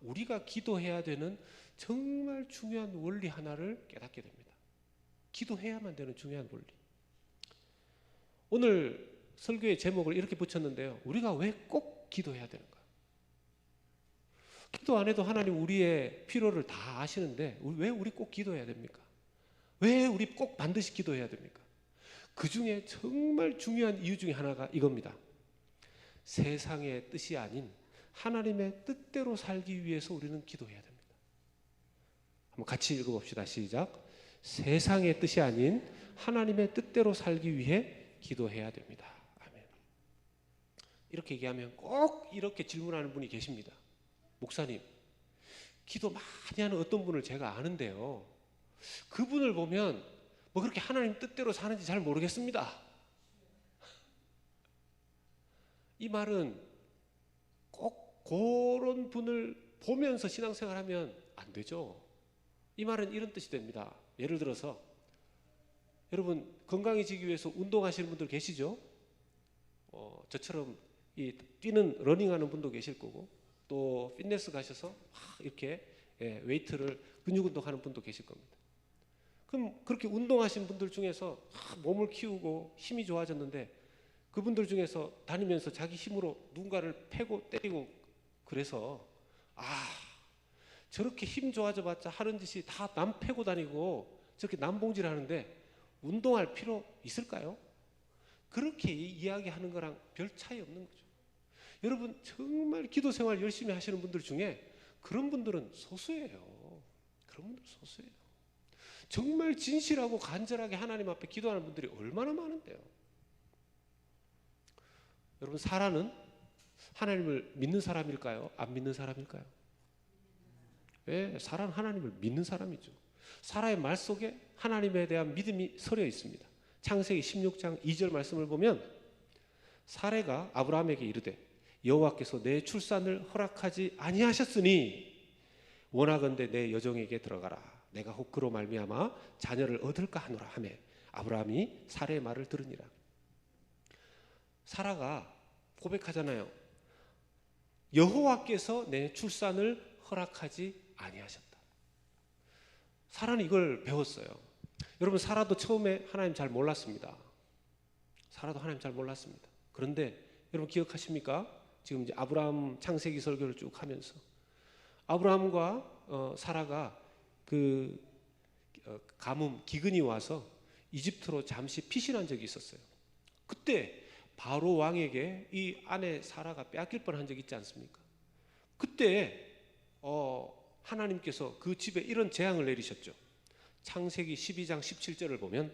우리가 기도해야 되는 정말 중요한 원리 하나를 깨닫게 됩니다. 기도해야만 되는 중요한 원리. 오늘 설교의 제목을 이렇게 붙였는데요. 우리가 왜 꼭 기도해야 되는가? 기도 안 해도 하나님 우리의 필요를 다 아시는데 왜 우리 꼭 기도해야 됩니까? 왜 우리 꼭 반드시 기도해야 됩니까? 그 중에 정말 중요한 이유 중에 하나가 이겁니다. 세상의 뜻이 아닌 하나님의 뜻대로 살기 위해서 우리는 기도해야 됩니다. 한번 같이 읽어봅시다. 시작. 세상의 뜻이 아닌 하나님의 뜻대로 살기 위해 기도해야 됩니다. 아멘. 이렇게 얘기하면 꼭 이렇게 질문하는 분이 계십니다. 목사님, 기도 많이 하는 어떤 분을 제가 아는데요. 그분을 보면 그렇게 하나님 뜻대로 사는지 잘 모르겠습니다. 이 말은 꼭 그런 분을 보면서 신앙생활하면 안 되죠. 이 말은 이런 뜻이 됩니다. 예를 들어서 여러분 건강해지기 위해서 운동하시는 분들 계시죠? 저처럼 이 뛰는 러닝하는 분도 계실 거고 또 피트니스 가셔서 이렇게 웨이트를 근육 운동하는 분도 계실 겁니다. 그럼 그렇게 운동하신 분들 중에서 몸을 키우고 힘이 좋아졌는데 그분들 중에서 다니면서 자기 힘으로 누군가를 패고 때리고 그래서 저렇게 힘 좋아져 봤자 하는 짓이 다 남 패고 다니고 저렇게 남봉질 하는데 운동할 필요 있을까요? 그렇게 이야기하는 거랑 별 차이 없는 거죠. 여러분 정말 기도 생활 열심히 하시는 분들 중에 그런 분들은 소수예요. 그런 분들 소수예요. 정말 진실하고 간절하게 하나님 앞에 기도하는 분들이 얼마나 많은데요. 여러분 사라는 하나님을 믿는 사람일까요? 안 믿는 사람일까요? 네, 사라는 하나님을 믿는 사람이죠. 사라의 말 속에 하나님에 대한 믿음이 서려 있습니다. 창세기 16장 2절 말씀을 보면 사라가 아브라함에게 이르되 여호와께서 내 출산을 허락하지 아니하셨으니 원하건대 내 여종에게 들어가라. 내가 혹 그로 말미암아 자녀를 얻을까 하노라 하매 아브라함이 사라의 말을 들으니라. 사라가 고백하잖아요. 여호와께서 내 출산을 허락하지 아니하셨다. 사라는 이걸 배웠어요. 여러분, 사라도 처음에 하나님 잘 몰랐습니다. 사라도 하나님 잘 몰랐습니다. 그런데 여러분 기억하십니까? 지금 이제 아브라함 창세기 설교를 쭉 하면서 아브라함과 사라가 그 가뭄 기근이 와서 이집트로 잠시 피신한 적이 있었어요. 그때 바로 왕에게 이 아내 사라가 빼앗길 뻔한 적이 있지 않습니까? 그때 하나님께서 그 집에 이런 재앙을 내리셨죠. 창세기 12장 17절을 보면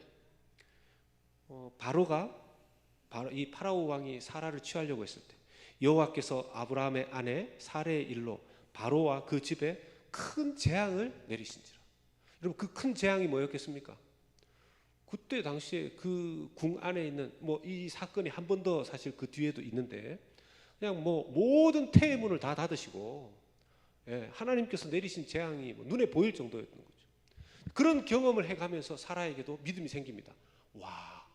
이 파라오 왕이 사라를 취하려고 했을 때 여호와께서 아브라함의 아내 사라의 일로 바로와 그 집에 큰 재앙을 내리신지라. 여러분, 그 큰 재앙이 뭐였겠습니까? 그때 당시에 그 궁 안에 있는 이 사건이 한 번 더 사실 그 뒤에도 있는데 그냥 모든 태의 문을 다 닫으시고 하나님께서 내리신 재앙이 눈에 보일 정도였던 거죠. 그런 경험을 해가면서 사라에게도 믿음이 생깁니다. 와,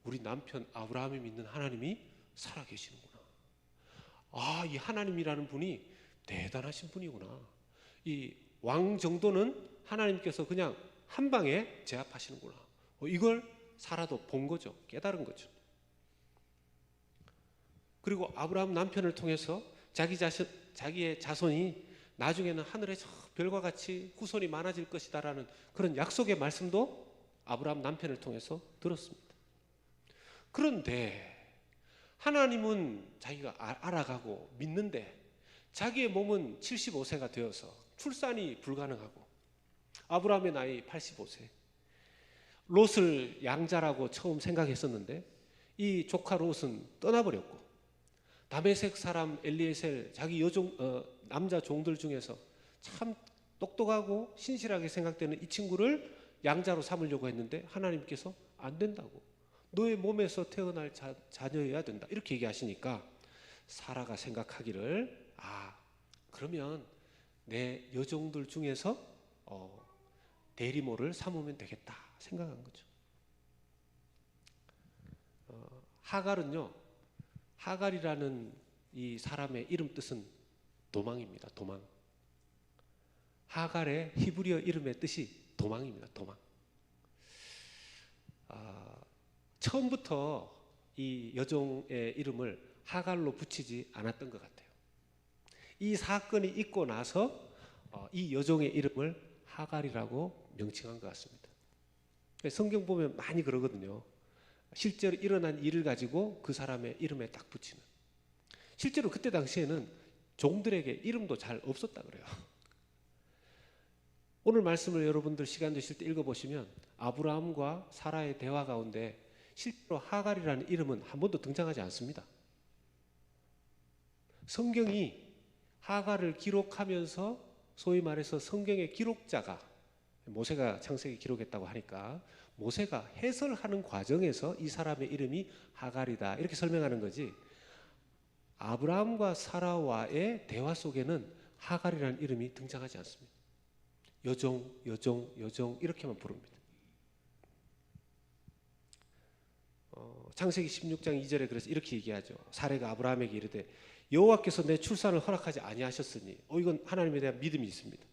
우리 남편 아브라함이 믿는 하나님이 살아계시는구나. 아, 이 하나님이라는 분이 대단하신 분이구나. 이 왕 정도는 하나님께서 그냥 한 방에 제압하시는구나. 이걸 사라도 본 거죠. 깨달은 거죠. 그리고 아브라함 남편을 통해서 자기의 자손이 나중에는 하늘의 저 별과 같이 후손이 많아질 것이다라는 그런 약속의 말씀도 아브라함 남편을 통해서 들었습니다. 그런데 하나님은 자기가 알아가고 믿는데 자기의 몸은 75세가 되어서 출산이 불가능하고 아브라함의 나이 85세, 롯을 양자라고 처음 생각했었는데 이 조카 롯은 떠나버렸고 다메섹 사람 엘리에셀 자기 남자 종들 중에서 참 똑똑하고 신실하게 생각되는 이 친구를 양자로 삼으려고 했는데 하나님께서 안 된다고, 너의 몸에서 태어날 자녀여야 된다 이렇게 얘기하시니까 사라가 생각하기를 그러면 내 여종들 중에서 대리모를 삼으면 되겠다 생각한 거죠. 하갈은요, 하갈이라는 이 사람의 이름 뜻은 도망입니다. 도망. 하갈의 히브리어 이름의 뜻이 도망입니다. 도망. 처음부터 이 여종의 이름을 하갈로 붙이지 않았던 것 같아요. 이 사건이 있고 나서 이 여종의 이름을 하갈이라고 명칭한 것 같습니다. 성경 보면 많이 그러거든요. 실제로 일어난 일을 가지고 그 사람의 이름에 딱 붙이는. 실제로 그때 당시에는 종들에게 이름도 잘 없었다 그래요. 오늘 말씀을 여러분들 시간 되실 때 읽어보시면 아브라함과 사라의 대화 가운데 실제로 하갈이라는 이름은 한 번도 등장하지 않습니다. 성경이 하갈을 기록하면서 소위 말해서 성경의 기록자가 모세가 창세기 기록했다고 하니까 모세가 해설하는 과정에서 이 사람의 이름이 하갈이다 이렇게 설명하는 거지, 아브라함과 사라와의 대화 속에는 하갈이라는 이름이 등장하지 않습니다. 여종, 여종, 여종 이렇게만 부릅니다. 창세기 16장 2절에 그래서 이렇게 얘기하죠. 사라가 아브라함에게 이르되 여호와께서 내 출산을 허락하지 아니하셨으니, 이건 하나님에 대한 믿음이 있습니다.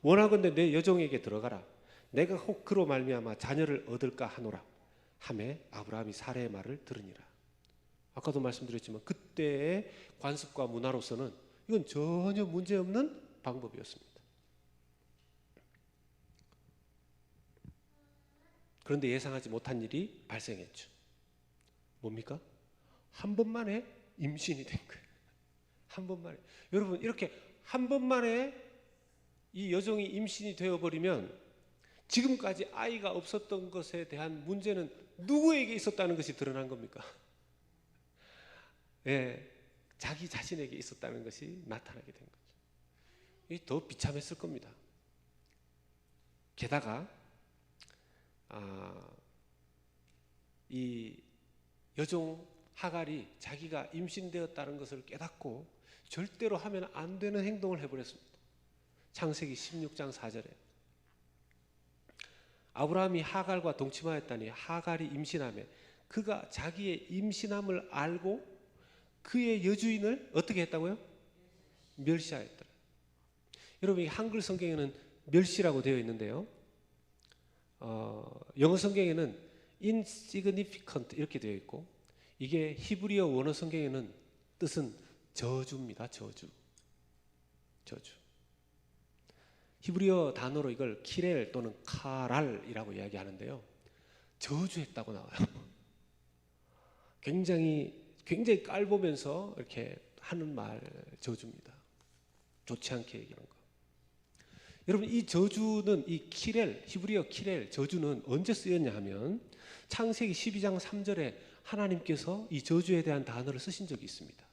원하건대 내 여종에게 들어가라. 내가 혹 그로 말미암아 자녀를 얻을까 하노라 하매 아브라함이 사라의 말을 들으니라. 아까도 말씀드렸지만 그때의 관습과 문화로서는 이건 전혀 문제없는 방법이었습니다. 그런데 예상하지 못한 일이 발생했죠. 뭡니까? 한 번만에 임신이 된 거예요. 한 번만에. 여러분, 이렇게 한 번만에 이 여종이 임신이 되어버리면 지금까지 아이가 없었던 것에 대한 문제는 누구에게 있었다는 것이 드러난 겁니까? 자기 자신에게 있었다는 것이 나타나게 된 거죠. 이게 더 비참했을 겁니다. 게다가 이 여종 하갈이 자기가 임신되었다는 것을 깨닫고 절대로 하면 안 되는 행동을 해버렸습니다. 창세기 16장 4절에 아브라함이 하갈과 동침하였다니 하갈이 임신하며 그가 자기의 임신함을 알고 그의 여주인을 어떻게 했다고요? 멸시하였더라. 여러분, 이 한글 성경에는 멸시라고 되어 있는데요, 영어 성경에는 insignificant 이렇게 되어 있고, 이게 히브리어 원어 성경에는 뜻은 저주입니다. 저주. 히브리어 단어로 이걸 키렐 또는 카랄이라고 이야기하는데요, 저주했다고 나와요. 굉장히 깔보면서 이렇게 하는 말, 저주입니다. 좋지 않게 얘기하는 거. 여러분, 이 저주는, 이 키렐, 히브리어 키렐, 저주는 언제 쓰였냐 하면 창세기 12장 3절에 하나님께서 이 저주에 대한 단어를 쓰신 적이 있습니다.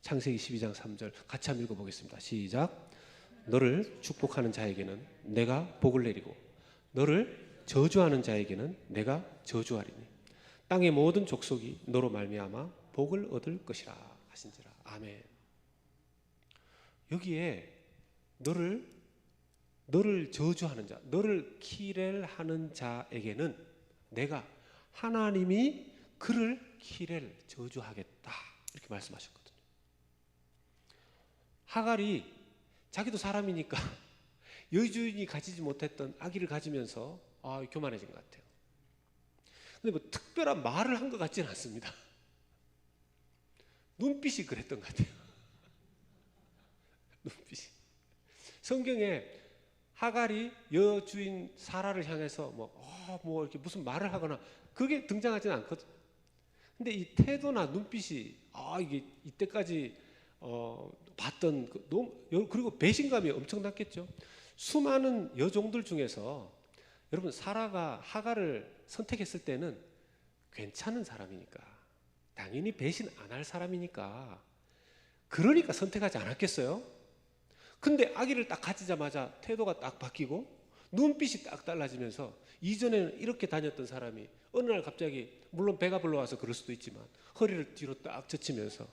창세기 12장 3절 같이 한번 읽어보겠습니다. 시작. 너를 축복하는 자에게는 내가 복을 내리고 너를 저주하는 자에게는 내가 저주하리니 땅의 모든 족속이 너로 말미암아 복을 얻을 것이라 하신지라. 아멘. 여기에 너를 저주하는 자, 너를 키렐하는 자에게는 내가, 하나님이 그를 키렐 저주하겠다 이렇게 말씀하셨거든요. 하갈이 자기도 사람이니까 여주인이 가지지 못했던 아기를 가지면서 교만해진 것 같아요. 근데 뭐 특별한 말을 한 것 같지는 않습니다. 눈빛이 그랬던 것 같아요. 눈빛이. 성경에 하갈이 여주인 사라를 향해서 뭐 이렇게 무슨 말을 하거나 그게 등장하지는 않거든. 근데 이 태도나 눈빛이 이게 이때까지 봤던 그리고 배신감이 엄청났겠죠. 수많은 여종들 중에서 여러분, 사라가 하갈을 선택했을 때는 괜찮은 사람이니까, 당연히 배신 안 할 사람이니까, 그러니까 선택하지 않았겠어요? 근데 아기를 딱 가지자마자 태도가 딱 바뀌고 눈빛이 딱 달라지면서, 이전에는 이렇게 다녔던 사람이 어느 날 갑자기, 물론 배가 불러와서 그럴 수도 있지만 허리를 뒤로 딱 젖히면서,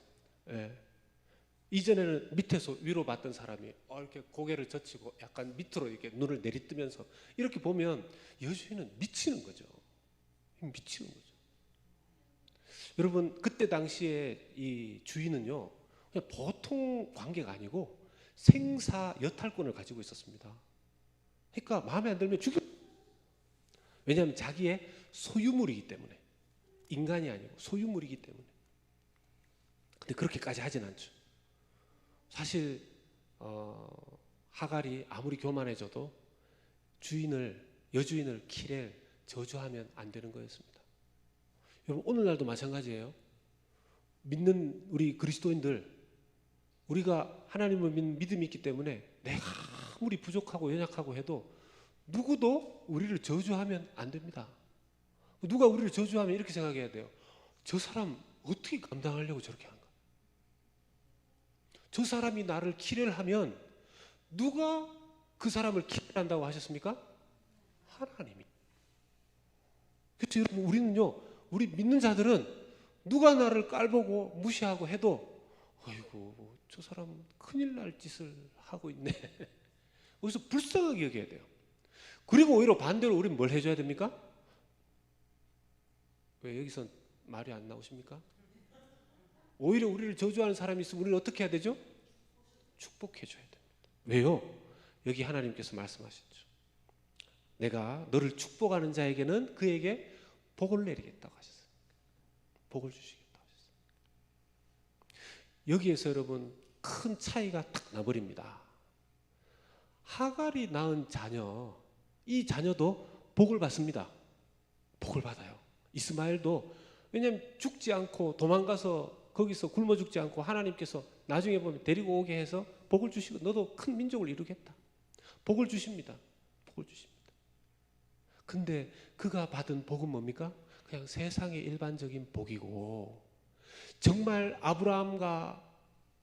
이전에는 밑에서 위로 봤던 사람이 이렇게 고개를 젖히고 약간 밑으로 이렇게 눈을 내리뜨면서, 이렇게 보면 여주인은 미치는 거죠. 미치는 거죠. 여러분, 그때 당시에 이 주인은요, 그냥 보통 관계가 아니고 생사 여탈권을 가지고 있었습니다. 그러니까 마음에 안 들면 죽여. 왜냐하면 자기의 소유물이기 때문에, 인간이 아니고 소유물이기 때문에. 근데 그렇게까지 하진 않죠. 사실 하갈이 아무리 교만해져도 여주인을 키렐 저주하면 안 되는 거였습니다. 여러분, 오늘날도 마찬가지예요. 믿는 우리 그리스도인들, 우리가 하나님을 믿는 믿음이 있기 때문에 내가 아무리 부족하고 연약하고 해도 누구도 우리를 저주하면 안 됩니다. 누가 우리를 저주하면 이렇게 생각해야 돼요. 저 사람 어떻게 감당하려고 저렇게 한가? 저 사람이 나를 키렐하면 누가 그 사람을 키렐한다고 하셨습니까? 하나님이. 그렇죠. 여러분, 우리는요, 우리 믿는 자들은 누가 나를 깔보고 무시하고 해도 아이고, 저 사람 큰일 날 짓을 하고 있네. 그래서 불쌍하게 여겨야 돼요. 그리고 오히려 반대로 우리는 뭘 해줘야 됩니까? 왜 여기서 말이 안 나오십니까? 오히려 우리를 저주하는 사람이 있으면 우리는 어떻게 해야 되죠? 축복해줘야 됩니다. 왜요? 여기 하나님께서 말씀하셨죠. 내가 너를 축복하는 자에게는 그에게 복을 내리겠다고 하셨어요. 복을 주시겠다고 하셨어요. 여기에서 여러분, 큰 차이가 딱 나버립니다. 하갈이 낳은 자녀, 이 자녀도 복을 받습니다. 복을 받아요. 이스마엘도, 왜냐하면 죽지 않고 도망가서 거기서 굶어 죽지 않고 하나님께서 나중에 보면 데리고 오게 해서 복을 주시고 너도 큰 민족을 이루겠다. 복을 주십니다. 복을 주십니다. 근데 그가 받은 복은 뭡니까? 그냥 세상의 일반적인 복이고, 정말 아브라함과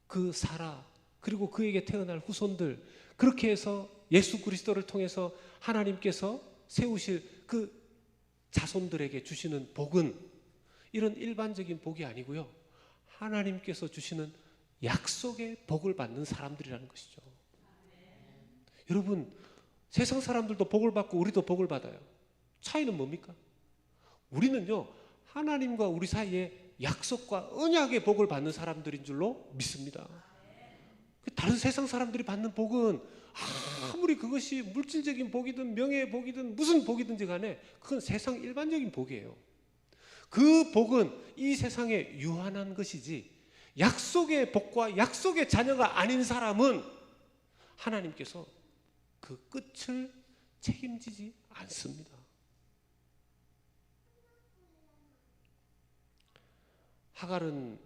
그 사라 그리고 그에게 태어날 후손들, 그렇게 해서 예수 그리스도를 통해서 하나님께서 세우실 그 자손들에게 주시는 복은 이런 일반적인 복이 아니고요, 하나님께서 주시는 약속의 복을 받는 사람들이라는 것이죠. 여러분, 세상 사람들도 복을 받고 우리도 복을 받아요. 차이는 뭡니까? 우리는요, 하나님과 우리 사이에 약속과 언약의 복을 받는 사람들인 줄로 믿습니다. 다른 세상 사람들이 받는 복은 아무리 그것이 물질적인 복이든 명예의 복이든 무슨 복이든지 간에 그건 세상 일반적인 복이에요. 그 복은 이 세상에 유한한 것이지, 약속의 복과 약속의 자녀가 아닌 사람은 하나님께서 그 끝을 책임지지 않습니다. 하갈은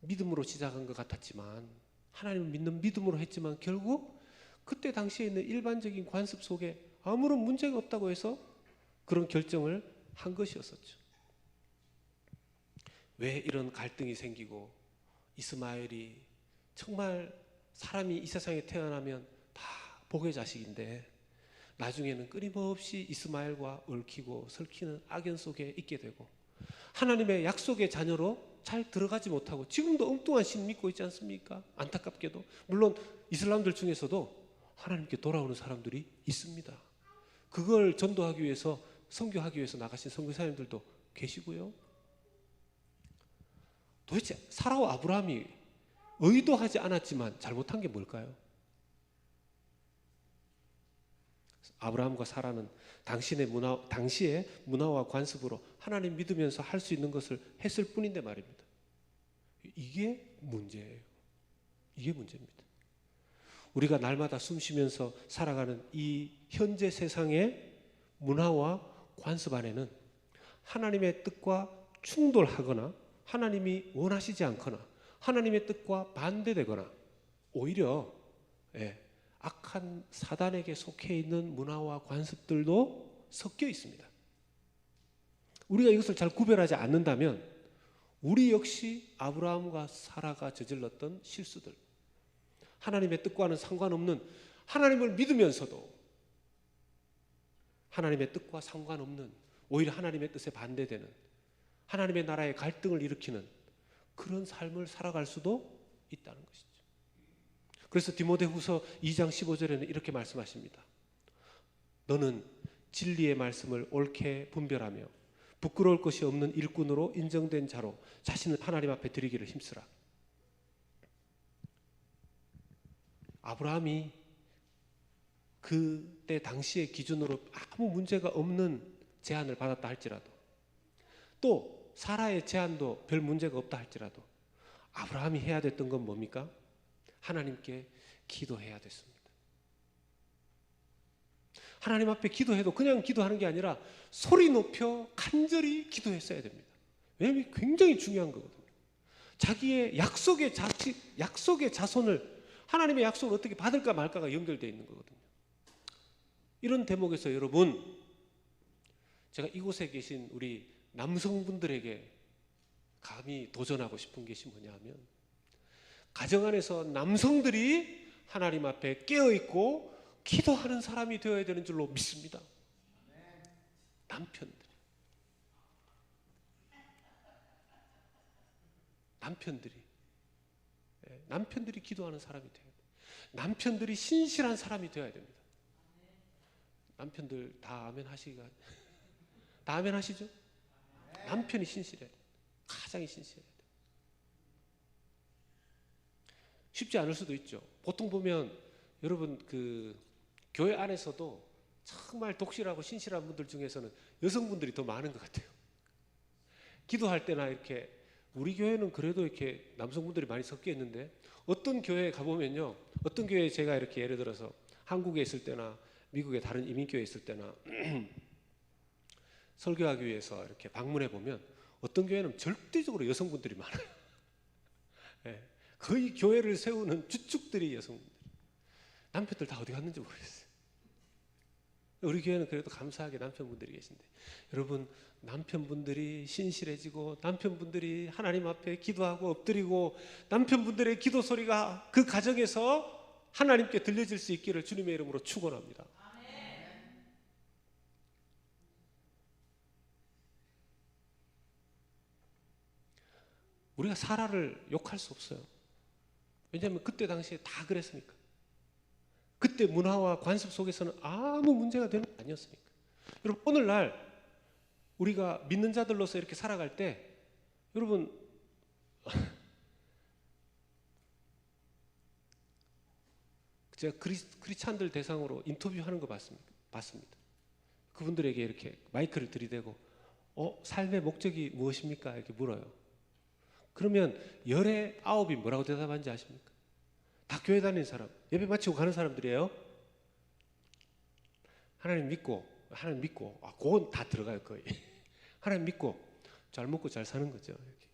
믿음으로 시작한 것 같았지만, 하나님을 믿는 믿음으로 했지만 결국 그때 당시에 있는 일반적인 관습 속에 아무런 문제가 없다고 해서 그런 결정을 한 것이었었죠. 왜 이런 갈등이 생기고 이스마엘이 정말 사람이 이 세상에 태어나면 다 복의 자식인데 나중에는 끊임없이 이스마엘과 얽히고 설키는 악연 속에 있게 되고 하나님의 약속의 자녀로 잘 들어가지 못하고 지금도 엉뚱한 신 믿고 있지 않습니까? 안타깝게도. 물론 이슬람들 중에서도 하나님께 돌아오는 사람들이 있습니다. 그걸 전도하기 위해서, 선교하기 위해서 나가신 선교사님들도 계시고요. 도대체 사라와 아브라함이 의도하지 않았지만 잘못한 게 뭘까요? 아브라함과 사라는 당시의 문화와 관습으로 하나님 믿으면서 할 수 있는 것을 했을 뿐인데 말입니다. 이게 문제예요. 이게 문제입니다. 우리가 날마다 숨 쉬면서 살아가는 이 현재 세상의 문화와 관습 안에는 하나님의 뜻과 충돌하거나 하나님이 원하시지 않거나 하나님의 뜻과 반대되거나 오히려 악한 사단에게 속해 있는 문화와 관습들도 섞여 있습니다. 우리가 이것을 잘 구별하지 않는다면 우리 역시 아브라함과 사라가 저질렀던 실수들, 하나님의 뜻과는 상관없는, 하나님을 믿으면서도 하나님의 뜻과 상관없는, 오히려 하나님의 뜻에 반대되는, 하나님의 나라의 갈등을 일으키는 그런 삶을 살아갈 수도 있다는 것이죠. 그래서 디모데후서 2장 15절에는 이렇게 말씀하십니다. 너는 진리의 말씀을 옳게 분별하며 부끄러울 것이 없는 일꾼으로 인정된 자로 자신을 하나님 앞에 드리기를 힘쓰라. 아브라함이 그때 당시의 기준으로 아무 문제가 없는 제안을 받았다 할지라도, 또 사라의 제안도 별 문제가 없다 할지라도 아브라함이 해야 됐던 건 뭡니까? 하나님께 기도해야 됐습니다. 하나님 앞에 기도해도 그냥 기도하는 게 아니라 소리 높여 간절히 기도했어야 됩니다. 왜냐하면 굉장히 중요한 거거든요. 자기의 약속의 자손을, 하나님의 약속을 어떻게 받을까 말까가 연결되어 있는 거거든요. 이런 대목에서 여러분, 제가 이곳에 계신 우리 남성분들에게 감히 도전하고 싶은 것이 뭐냐 하면, 가정 안에서 남성들이 하나님 앞에 깨어있고 기도하는 사람이 되어야 되는 줄로 믿습니다. 남편들이 기도하는 사람이 되어야 돼요. 남편들이 신실한 사람이 되어야 됩니다. 남편들 다 아멘 하시기가, 다 아멘 하시죠? 남편이 신실해야 돼요. 가장이 신실해야 돼요. 쉽지 않을 수도 있죠. 보통 보면 여러분 교회 안에서도 정말 독실하고 신실한 분들 중에서는 여성분들이 더 많은 것 같아요. 기도할 때나 이렇게, 우리 교회는 그래도 이렇게 남성분들이 많이 섞여 있는데 어떤 교회에 가보면요, 어떤 교회에 제가 이렇게 예를 들어서 한국에 있을 때나 미국의 다른 이민교회에 있을 때나 설교하기 위해서 이렇게 방문해 보면 어떤 교회는 절대적으로 여성분들이 많아요. 거의 교회를 세우는 주축들이 여성분들. 남편들 다 어디 갔는지 모르겠어요. 우리 교회는 그래도 감사하게 남편분들이 계신데, 여러분, 남편분들이 신실해지고 남편분들이 하나님 앞에 기도하고 엎드리고 남편분들의 기도 소리가 그 가정에서 하나님께 들려질 수 있기를 주님의 이름으로 축원합니다. 우리가 사라를 욕할 수 없어요. 왜냐하면 그때 당시에 다 그랬으니까. 그때 문화와 관습 속에서는 아무 문제가 되는 게 아니었습니까? 여러분, 오늘날 우리가 믿는 자들로서 이렇게 살아갈 때 여러분 제가 크리스찬들 대상으로 인터뷰하는 거 봤습니다. 그분들에게 이렇게 마이크를 들이대고 삶의 목적이 무엇입니까? 이렇게 물어요. 그러면 열의 9이 뭐라고 대답하는지 아십니까? 다 교회 다니는 사람, 예배 마치고 가는 사람들이에요. 하나님 믿고 그건 다 들어가요 거의. 하나님 믿고 잘 먹고 잘 사는 거죠. 이렇게.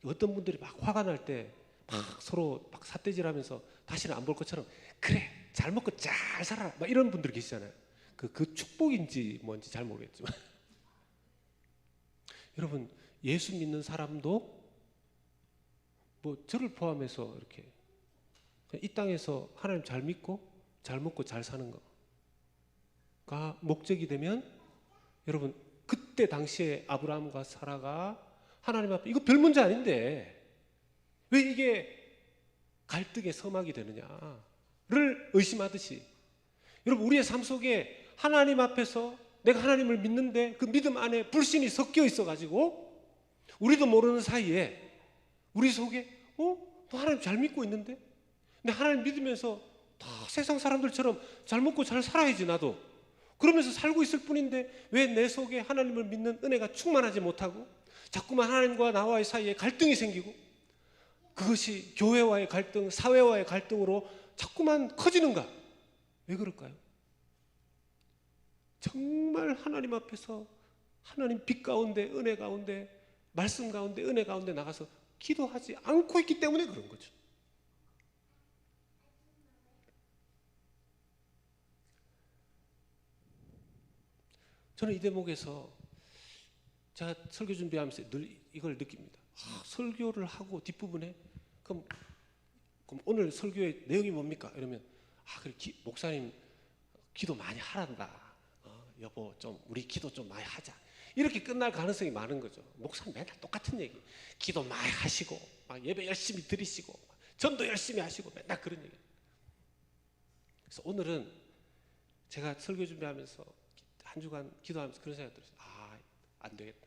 어떤 분들이 막 화가 날 때 막 서로 막 삿대질하면서 다시는 안 볼 것처럼 그래 잘 먹고 잘 살아라 막 이런 분들 계시잖아요. 그 축복인지 뭔지 잘 모르겠지만 여러분, 예수 믿는 사람도 뭐 저를 포함해서 이렇게 이 땅에서 하나님 잘 믿고 잘 먹고 잘 사는 거가 목적이 되면 여러분, 그때 당시에 아브라함과 사라가 하나님 앞에 이거 별 문제 아닌데 왜 이게 갈등의 서막이 되느냐를 의심하듯이 여러분, 우리의 삶 속에 하나님 앞에서 내가 하나님을 믿는데 그 믿음 안에 불신이 섞여 있어가지고 우리도 모르는 사이에 우리 속에 너 하나님 잘 믿고 있는데 근데 하나님 믿으면서 다 세상 사람들처럼 잘 먹고 잘 살아야지 나도 그러면서 살고 있을 뿐인데 왜 내 속에 하나님을 믿는 은혜가 충만하지 못하고 자꾸만 하나님과 나와의 사이에 갈등이 생기고 그것이 교회와의 갈등, 사회와의 갈등으로 자꾸만 커지는가? 왜 그럴까요? 정말 하나님 앞에서 하나님 빛 가운데 은혜 가운데 말씀 가운데 은혜 가운데 나가서 기도하지 않고 있기 때문에 그런 거죠. 저는 이 대목에서 제가 설교 준비하면서 늘 이걸 느낍니다. 설교를 하고 뒷부분에 그럼 오늘 설교의 내용이 뭡니까? 이러면 그래 목사님 기도 많이 하란다. 여보 좀 우리 기도 좀 많이 하자. 이렇게 끝날 가능성이 많은 거죠. 목사님 맨날 똑같은 얘기. 기도 많이 하시고 막 예배 열심히 드리시고 전도 열심히 하시고 맨날 그런 얘기. 그래서 오늘은 제가 설교 준비하면서 한 주간 기도하면서 그런 생각이 들었어요. 안 되겠다.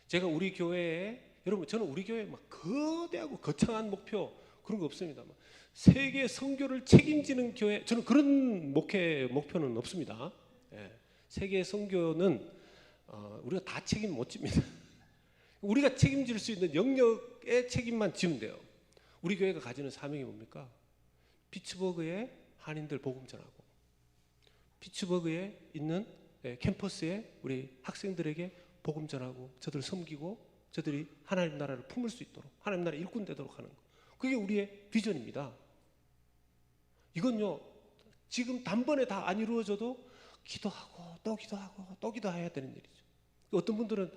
제가 우리 교회에 여러분 저는 우리 교회에 막 거대하고 거창한 목표 그런 거 없습니다. 세계 선교를 책임지는 교회 저는 그런 목표는 없습니다. 세계 선교는 우리가 다 책임 못 집니다. 우리가 책임질 수 있는 영역의 책임만 지면 돼요. 우리 교회가 가지는 사명이 뭡니까? 피츠버그의 한인들 복음 전하고 피츠버그에 있는 캠퍼스에 우리 학생들에게 복음 전하고 저들을 섬기고 저들이 하나님 나라를 품을 수 있도록 하나님 나라 일꾼 되도록 하는 거. 그게 우리의 비전입니다. 이건요 지금 단번에 다 안 이루어져도 기도하고 또 기도하고 또 기도해야 되는 일이죠. 어떤 분들은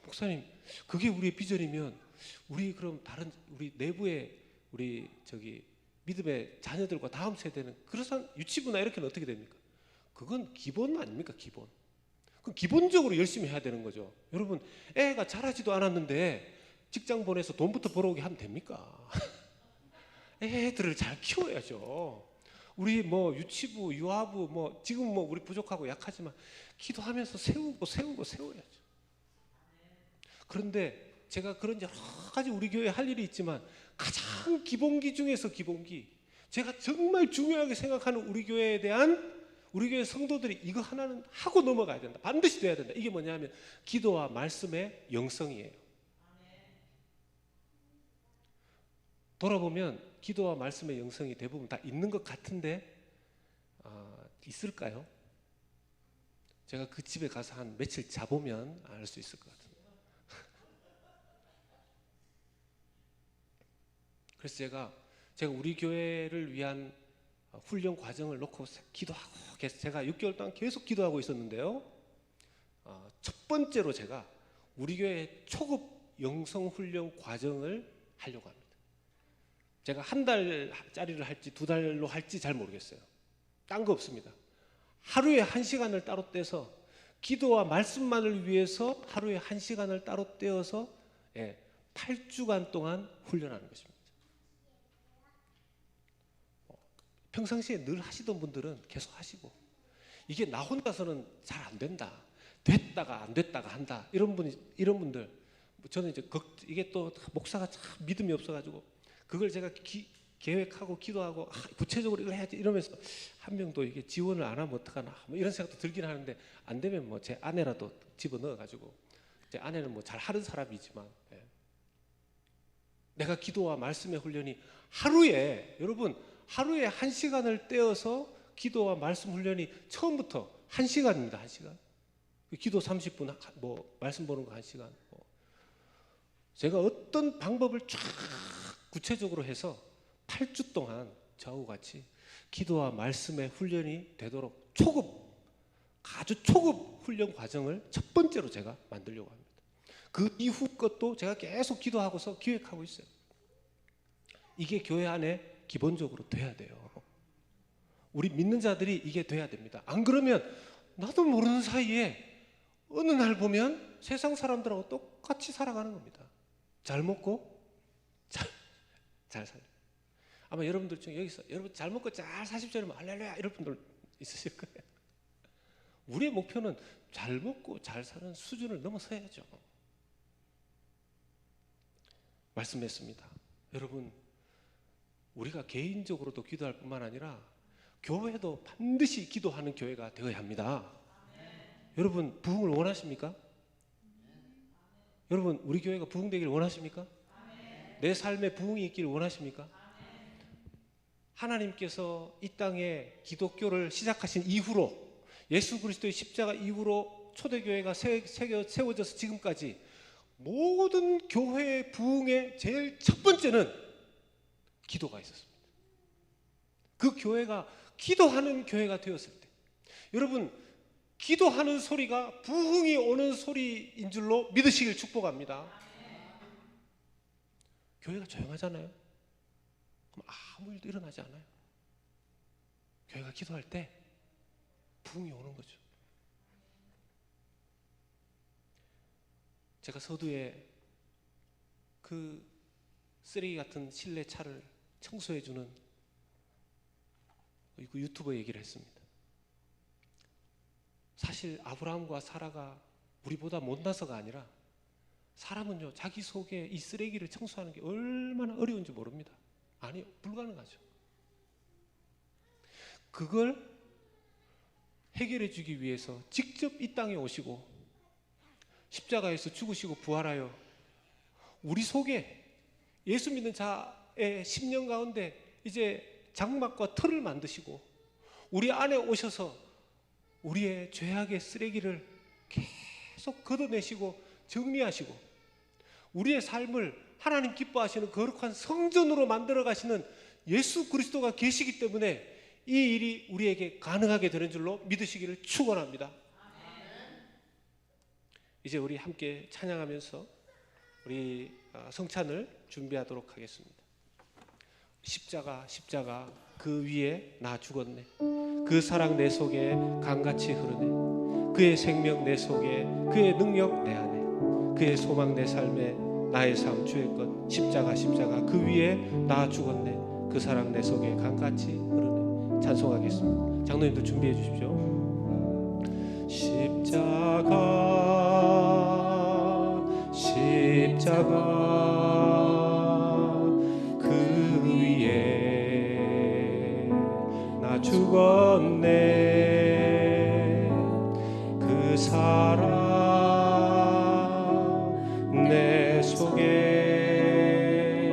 목사님 그게 우리의 비전이면 우리 그럼 다른 우리 내부의 우리 믿음의 자녀들과 다음 세대는 그래서 유치부나 이렇게는 어떻게 됩니까? 그건 기본 아닙니까? 기본. 그럼 기본적으로 열심히 해야 되는 거죠. 여러분 애가 자라지도 않았는데 직장 보내서 돈부터 벌어오게 하면 됩니까? 애들을 잘 키워야죠. 우리 유치부, 유아부 지금 우리 부족하고 약하지만 기도하면서 세워야죠. 그런데 제가 그런 여러 가지 우리 교회에 할 일이 있지만 가장 기본기 중에서 기본기 제가 정말 중요하게 생각하는 우리 교회에 대한 우리 교회 성도들이 이거 하나는 하고 넘어가야 된다. 반드시 돼야 된다. 이게 뭐냐면 기도와 말씀의 영성이에요. 돌아보면 기도와 말씀의 영성이 대부분 다 있는 것 같은데 있을까요? 제가 그 집에 가서 한 며칠 자보면 알 수 있을 것 같아요. 그래서 제가 우리 교회를 위한 훈련 과정을 놓고 기도하고 제가 6개월 동안 계속 기도하고 있었는데요. 첫 번째로 제가 우리 교회 초급 영성 훈련 과정을 하려고 합니다. 제가 한 달짜리를 할지 2달로 할지 잘 모르겠어요. 딴 거 없습니다. 하루에 1시간을 따로 떼서 기도와 말씀만을 위해서 하루에 1시간을 따로 떼어서 8주간 동안 훈련하는 것입니다. 평상시에 늘 하시던 분들은 계속 하시고, 이게 나 혼자서는 잘 안 된다, 됐다가 안 됐다가 한다, 이런 분들, 저는 이제 이게 또 목사가 참 믿음이 없어가지고 그걸 제가 계획하고 기도하고 구체적으로 이걸 해야지 이러면서 한 명도 이게 지원을 안 하면 어떡하나 뭐 이런 생각도 들긴 하는데, 안 되면 뭐 제 아내라도 집어넣어가지고, 제 아내는 뭐 잘 하는 사람이지만, 내가 기도와 말씀의 훈련이 여러분 하루에 1시간을 떼어서 기도와 말씀 훈련이 처음부터 1시간입니다. 1시간. 기도 30분, 뭐 말씀 보는 거 1시간. 제가 어떤 방법을 쫙 구체적으로 해서 8주 동안 저하고 같이 기도와 말씀의 훈련이 되도록 아주 초급 훈련 과정을 첫 번째로 제가 만들려고 합니다. 그 이후 것도 제가 계속 기도하고서 기획하고 있어요. 이게 교회 안에 기본적으로 돼야 돼요. 우리 믿는 자들이 이게 돼야 됩니다. 안 그러면 나도 모르는 사이에 어느 날 보면 세상 사람들하고 똑같이 살아가는 겁니다. 잘 먹고 잘 살아요. 아마 여러분들 중에 여기서 여러분 잘 먹고 잘 사십시오 이러면 할렐루야 이런 분들 있으실 거예요. 우리의 목표는 잘 먹고 잘 사는 수준을 넘어서야죠. 말씀했습니다. 여러분, 우리가 개인적으로도 기도할 뿐만 아니라 교회도 반드시 기도하는 교회가 되어야 합니다. 여러분, 부흥을 원하십니까? 여러분, 우리 교회가 부흥되기를 원하십니까? 내 삶에 부흥이 있기를 원하십니까? 하나님께서 이 땅에 기독교를 시작하신 이후로, 예수 그리스도의 십자가 이후로 초대교회가 세워져서 지금까지 모든 교회의 부흥의 제일 첫 번째는 기도가 있었습니다. 그 교회가 기도하는 교회가 되었을 때, 여러분, 기도하는 소리가 부흥이 오는 소리인 줄로 믿으시길 축복합니다. 교회가 조용하잖아요. 그럼 아무 일도 일어나지 않아요. 교회가 기도할 때 부흥이 오는 거죠. 제가 서두에 그 쓰레기 같은 실내 차를 청소해주는 그 유튜버 얘기를 했습니다. 사실 아브라함과 사라가 우리보다 못나서가 아니라, 사람은요 자기 속에 이 쓰레기를 청소하는 게 얼마나 어려운지 모릅니다. 아니, 불가능하죠. 그걸 해결해 주기 위해서 직접 이 땅에 오시고 십자가에서 죽으시고 부활하여 우리 속에, 예수 믿는 자의 심령 가운데 이제 장막과 털을 만드시고 우리 안에 오셔서 우리의 죄악의 쓰레기를 계속 걷어내시고 정리하시고 우리의 삶을 하나님 기뻐하시는 거룩한 성전으로 만들어 가시는 예수 그리스도가 계시기 때문에 이 일이 우리에게 가능하게 되는 줄로 믿으시기를 축원합니다. 이제 우리 함께 찬양하면서 우리 성찬을 준비하도록 하겠습니다. 십자가 그 위에 나 죽었네. 그 사랑 내 속에 강같이 흐르네. 그의 생명 내 속에, 그의 능력 내 안에, 그의 소망 내 삶에, 나의 삶 주의 것. 십자가 그 위에 나 죽었네. 그 사랑 내 속에 강같이 흐르네. 찬송하겠습니다. 장로님들 준비해 주십시오. 십자가 그 위에 나 죽었네. 그 사랑 내 속에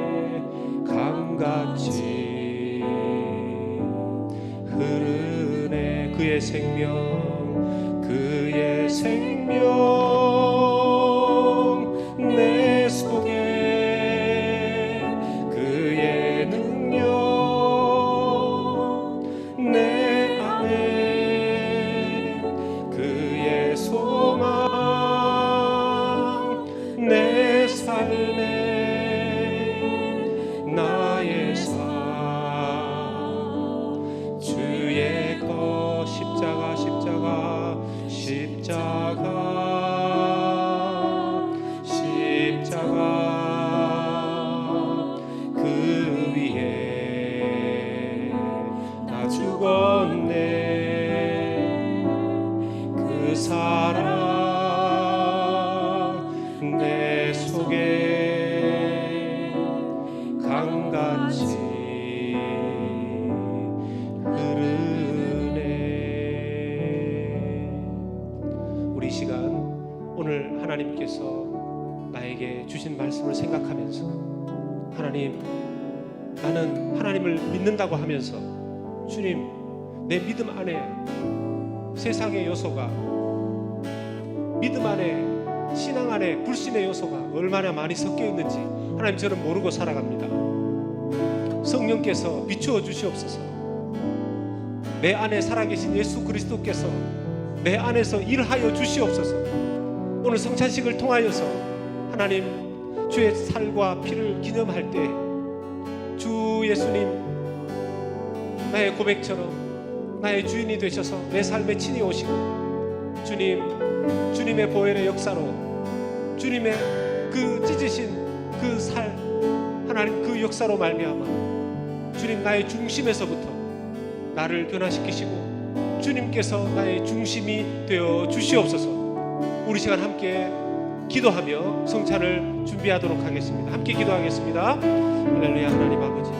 강같이 흐르네. 그의 생명 내 속에, 그의 능력 내 안에 오늘 하나님께서 나에게 주신 말씀을 생각하면서 하나님, 나는 하나님을 믿는다고 하면서 주님, 내 믿음 안에 세상의 요소가, 믿음 안에, 신앙 안에 불신의 요소가 얼마나 많이 섞여 있는지 하나님, 저는 모르고 살아갑니다. 성령께서 비추어 주시옵소서. 내 안에 살아계신 예수 그리스도께서 내 안에서 일하여 주시옵소서. 오늘 성찬식을 통하여서 하나님, 주의 살과 피를 기념할 때 주 예수님, 나의 고백처럼 나의 주인이 되셔서 내 삶에 친히 오시고 주님, 주님의 보혈의 역사로 주님의 그 찢으신 그 살, 하나님 그 역사로 말미암아 주님, 나의 중심에서부터 나를 변화시키시고 주님께서 나의 중심이 되어 주시옵소서. 우리 시간 함께 기도하며 성찬을 준비하도록 하겠습니다. 함께 기도하겠습니다. 할렐루야. 하나님 아버지,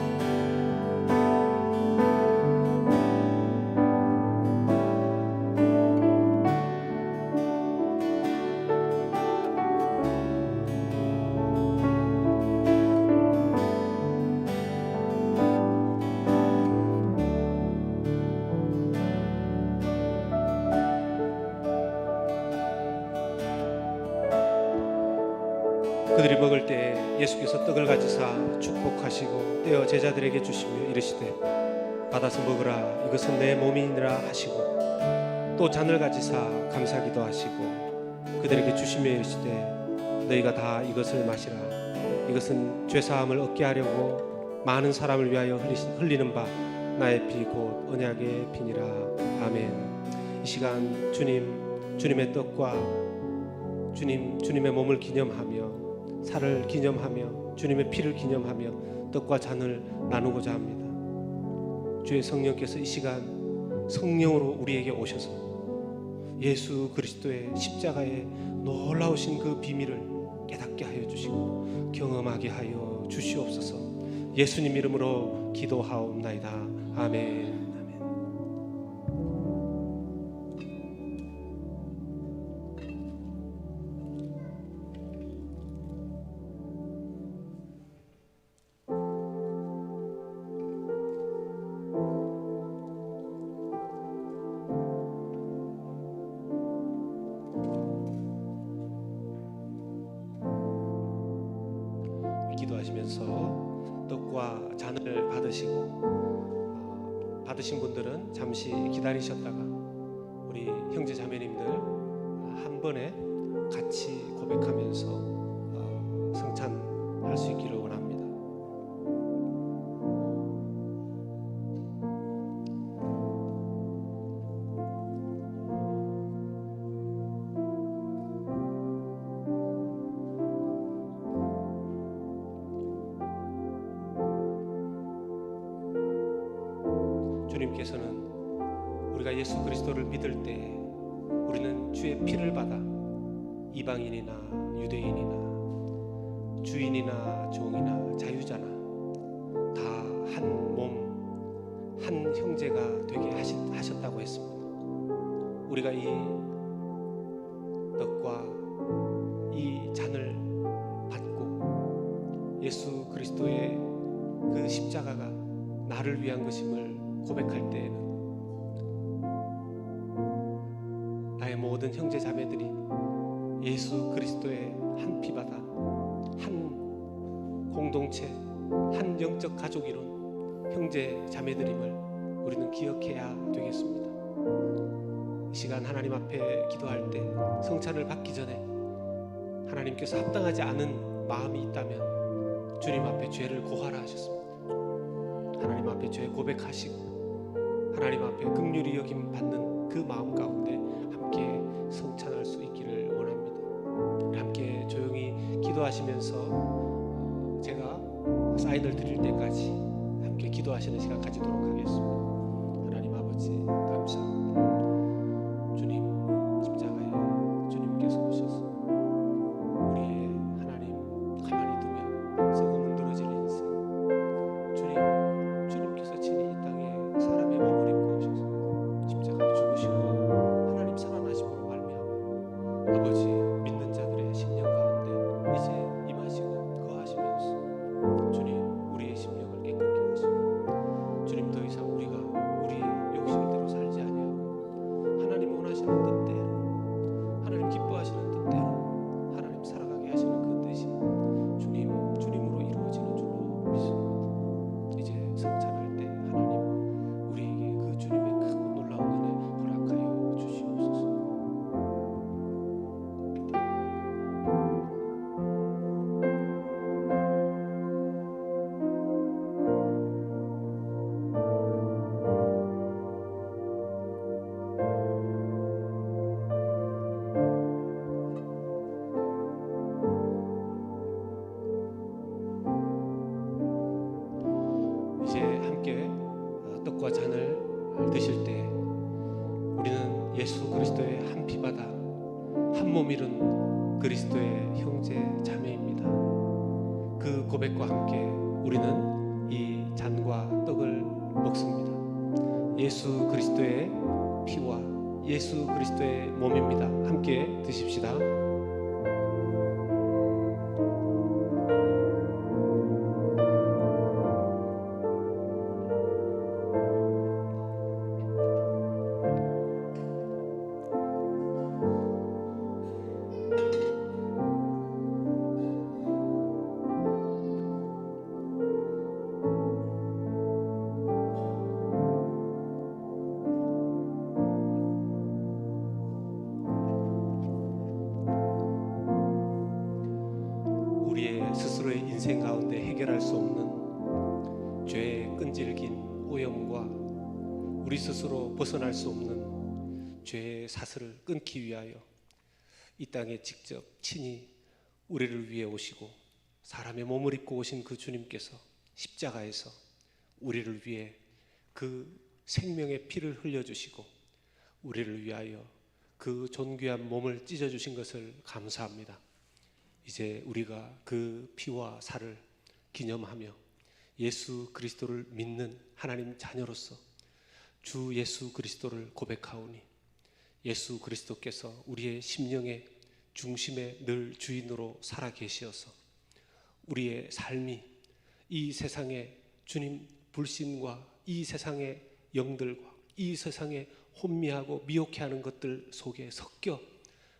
그들이 먹을 때 예수께서 떡을 가지사 축복하시고 떼어 제자들에게 주시며 이르시되 받아서 먹으라, 이것은 내 몸이니라 하시고 또 잔을 가지사 감사기도 하시고 그들에게 주시며 이르시되 너희가 다 이것을 마시라, 이것은 죄사함을 얻게 하려고 많은 사람을 위하여 흘리는 바 나의 피 곧 언약의 피니라. 아멘. 이 시간 주님, 주님의 떡과 주님의 몸을 기념하며 살을 기념하며 주님의 피를 기념하며 떡과 잔을 나누고자 합니다. 주의 성령께서 이 시간 성령으로 우리에게 오셔서 예수 그리스도의 십자가의 놀라우신 그 비밀을 깨닫게 하여 주시고 경험하게 하여 주시옵소서. 예수님 이름으로 기도하옵나이다. 아멘. 기도하시면서 떡과 잔을 받으신 분들은 잠시 기다리셨다가 우리 형제 자매님들 한 번에 같이 고백하면서 성찬할 수 있기를 원합니다. 주님께서는 우리가 예수 그리스도를 믿을 때 우리는 주의 피를 받아 이방인이나 유대인이나 주인이나 종이나 자유자나 다 한 몸, 한 형제가 되게 하셨다고 했습니다. 우리가 이 떡과 이 잔을 받고 예수 그리스도의 그 십자가가 나를 위한 것임을 고백할 때에는 나의 모든 형제 자매들이 예수 그리스도의 한 피바다, 한 공동체, 한 영적 가족 이룬 형제 자매들임을 우리는 기억해야 되겠습니다. 이 시간 하나님 앞에 기도할 때 성찬을 받기 전에 하나님께서 합당하지 않은 마음이 있다면 주님 앞에 죄를 고하라 하셨습니다. 하나님 앞에 죄 고백하시고 하나님 앞에 긍휼히 여김 받는 그 마음 가운데 함께 성찬할 수 있기를 원합니다. 함께 조용히 기도하시면서 제가 사인을 드릴 때까지 함께 기도하시는 시간 가지도록 하겠습니다. 하나님 아버지 감사합니다. 주님 십자가에 주님께서 오셔서 우리의 하나님 가만히 두면 썩어 문드러질 인생, 주님께서 친히 이 땅에 사람의 몸을 입고 오셔서 십자가에 죽으시고 하나님 살아나심으로 말미암아 아버지 몸이른 그리스도의 형제 자매입니다. 그 고백과 함께 우리는 이 잔과 떡을 먹습니다. 예수 그리스도의 피와 예수 그리스도의 몸입니다. 함께 드십시다. 우리의 스스로의 인생 가운데 해결할 수 없는 죄의 끈질긴 오염과 우리 스스로 벗어날 수 없는 죄의 사슬을 끊기 위하여 이 땅에 직접 친히 우리를 위해 오시고 사람의 몸을 입고 오신 그 주님께서 십자가에서 우리를 위해 그 생명의 피를 흘려주시고 우리를 위하여 그 존귀한 몸을 찢어주신 것을 감사합니다. 이제 우리가 그 피와 살을 기념하며 예수 그리스도를 믿는 하나님 자녀로서 주 예수 그리스도를 고백하오니 예수 그리스도께서 우리의 심령의 중심에 늘 주인으로 살아계시어서 우리의 삶이 이 세상의 주님 불신과 이 세상의 영들과 이 세상의 혼미하고 미혹해하는 것들 속에 섞여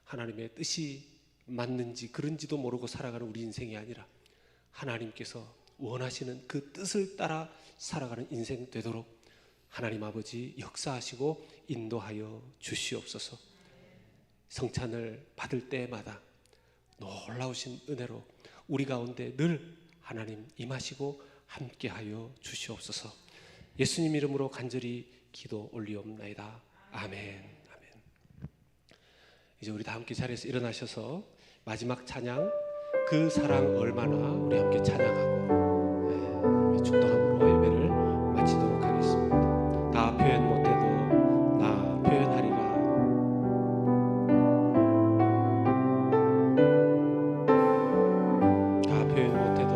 하나님의 뜻이 맞는지 그런지도 모르고 살아가는 우리 인생이 아니라 하나님께서 원하시는 그 뜻을 따라 살아가는 인생 되도록 하나님 아버지 역사하시고 인도하여 주시옵소서. 성찬을 받을 때마다 놀라우신 은혜로 우리 가운데 늘 하나님 임하시고 함께하여 주시옵소서. 예수님 이름으로 간절히 기도 올리옵나이다. 아멘. 이제 우리 다 함께 자리에서 일어나셔서 마지막 찬양 그 사랑 얼마나 우리 함께 찬양하고 축도함으로 예배를 마치도록 하겠습니다. 다 표현 못해도 나 표현하리라. 다 표현 못해도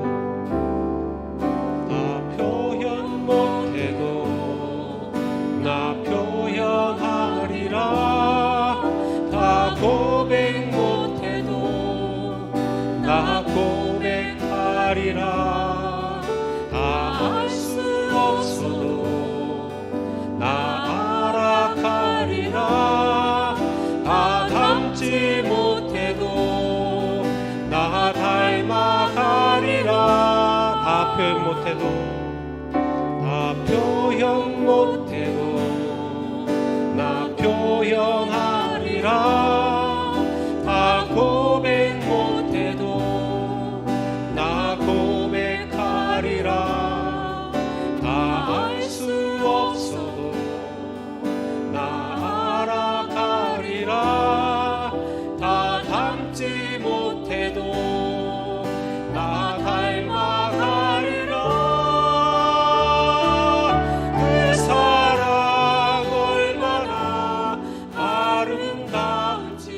다 표현 못해도 나 표현하리라. 다 고백 나 고백하리라. 다 알 수 없어도 나 알아가리라. 다 닮지 못해도 나 닮아가리라. 다 표현 못해도 다 표현 못해도 나 표현하리라. 다 고백 못해도 나 고백하리라. 다 알 수 없어도 나 알아가리라. 다 닮지 못해도 나 닮아가리라. 그 사랑 얼마나 아름다운지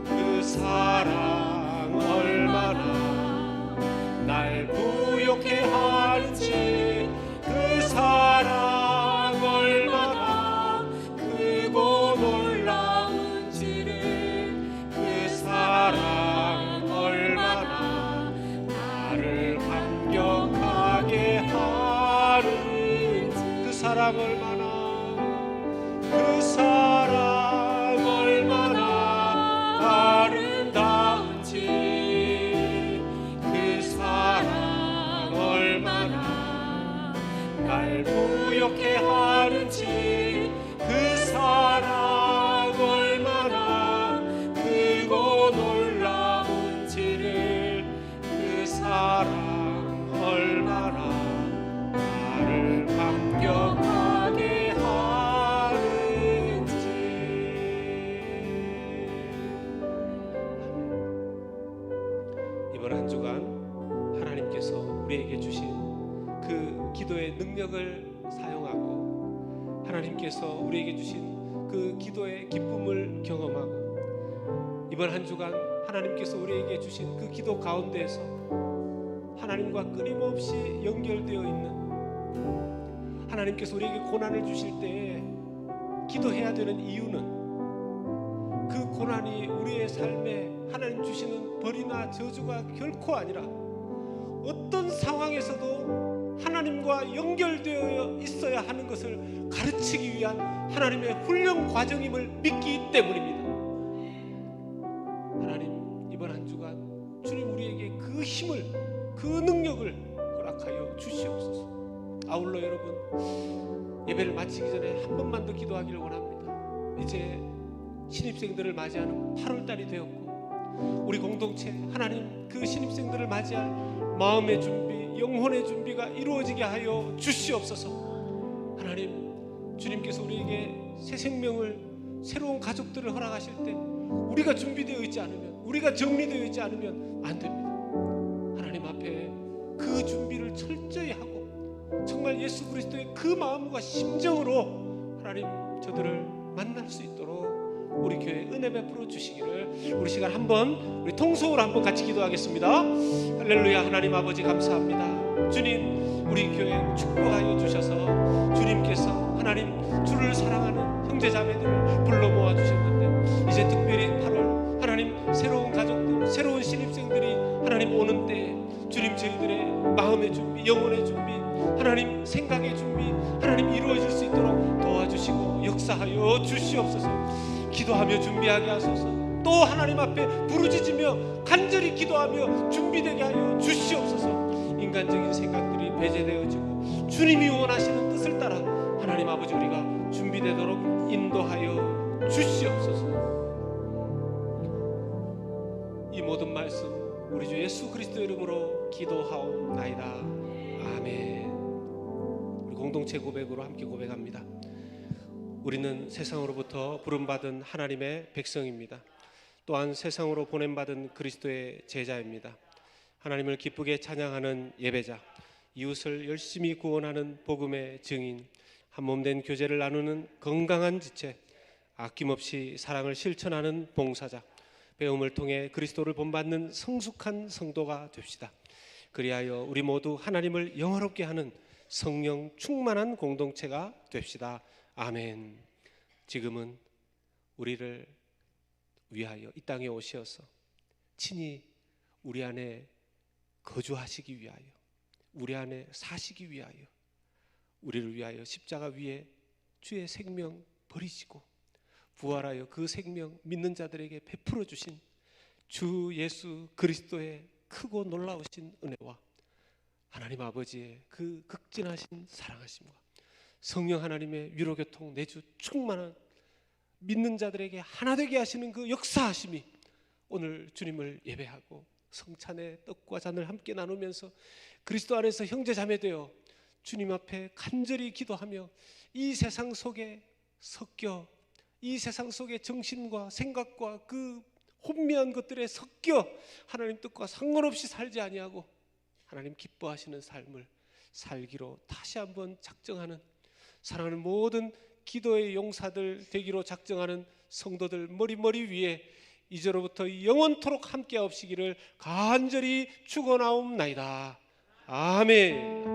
그 사랑 얼마나 날 부욕해 하는지 그 사랑 얼마나 크고 놀라운지를 그 사랑 얼마나 나를 감격하게 하는지 그 사랑 얼마나 그 사랑 얼마나 아름다운지 그 사랑 얼마나 날 부욕해 하는지 그 사랑 얼마나 크고 놀라운지를 그 사랑 얼마나 나를 감격하게 하는지. 이번 한 주간 하나님께서 우리에게 주신 그 기도의 능력을 사용하고 하나님께서 우리에게 주신 그 기도의 기쁨을 경험하고 이번 한 주간 하나님께서 우리에게 주신 그 기도 가운데에서 하나님과 끊임없이 연결되어 있는, 하나님께서 우리에게 고난을 주실 때에 기도해야 되는 이유는 그 고난이 우리의 삶에 하나님 주시는 벌이나 저주가 결코 아니라 어떤 상황에서도 하나님과 연결되어 있어야 하는 것을 가르치기 위한 하나님의 훈련 과정임을 믿기 때문입니다. 하나님, 이번 한 주간 주님 우리에게 그 힘을, 그 능력을 허락하여 주시옵소서. 아울러 여러분, 예배를 마치기 전에 한 번만 더 기도하기를 원합니다. 이제 신입생들을 맞이하는 8월달이 되었고, 우리 공동체 하나님 그 신입생들을 맞이할 마음의 준비, 영혼의 준비가 이루어지게 하여 주시옵소서. 하나님, 주님께서 우리에게 새 생명을, 새로운 가족들을 허락하실 때 우리가 준비되어 있지 않으면, 우리가 정리되어 있지 않으면 안 됩니다. 하나님 앞에 그 준비를 철저히 하고 정말 예수 그리스도의 그 마음과 심정으로 하나님 저들을 만날 수 있도록 우리 교회 은혜 베풀어 주시기를, 우리 시간 한번 우리 통성으로 한번 같이 기도하겠습니다. 할렐루야. 하나님 아버지 감사합니다. 주님, 우리 교회 축복하여 주셔서 주님께서 하나님 주를 사랑하는 형제자매들을 불러 모아 주셨는데, 이제 특별히 8월 하나님 새로운 가족들, 새로운 신입생들이 하나님 오는 때 주님 저희들의 마음의 준비, 영혼의 준비, 하나님 생각의 준비 하나님 이루어질 수 있도록 도와주시고 역사하여 주시옵소서. 기도하며 준비하게 하소서. 또 하나님 앞에 부르짖으며 간절히 기도하며 준비되게 하여 주시옵소서. 인간적인 생각들이 배제되어지고 주님이 원하시는 뜻을 따라 하나님 아버지 우리가 준비되도록 인도하여 주시옵소서. 이 모든 말씀 우리 주 예수 그리스도 이름으로 기도하옵나이다. 아멘. 우리 공동체 고백으로 함께 고백합니다. 우리는 세상으로부터 부름받은 하나님의 백성입니다. 또한 세상으로 보냄받은 그리스도의 제자입니다. 하나님을 기쁘게 찬양하는 예배자, 이웃을 열심히 구원하는 복음의 증인, 한몸된 교제를 나누는 건강한 지체, 아낌없이 사랑을 실천하는 봉사자, 배움을 통해 그리스도를 본받는 성숙한 성도가 됩시다. 그리하여 우리 모두 하나님을 영화롭게 하는 성령 충만한 공동체가 됩시다. 아멘. 지금은 우리를 위하여 이 땅에 오셔서 친히 우리 안에 거주하시기 위하여, 우리 안에 사시기 위하여, 우리를 위하여 십자가 위에 주의 생명 버리시고 부활하여 그 생명 믿는 자들에게 베풀어 주신 주 예수 그리스도의 크고 놀라우신 은혜와 하나님 아버지의 그 극진하신 사랑하심과 성령 하나님의 위로교통 내주 충만한 믿는 자들에게 하나 되게 하시는 그 역사하심이 오늘 주님을 예배하고 성찬의 떡과 잔을 함께 나누면서 그리스도 안에서 형제자매 되어 주님 앞에 간절히 기도하며 이 세상 속에 섞여, 이 세상 속에 정신과 생각과 그 혼미한 것들에 섞여 하나님 뜻과 상관없이 살지 아니하고 하나님 기뻐하시는 삶을 살기로 다시 한번 작정하는, 사랑하는 모든 기도의 용사들 되기로 작정하는 성도들 머리 위에 이제로부터 영원토록 함께하옵시기를 간절히 축원하옵나이다. 아멘.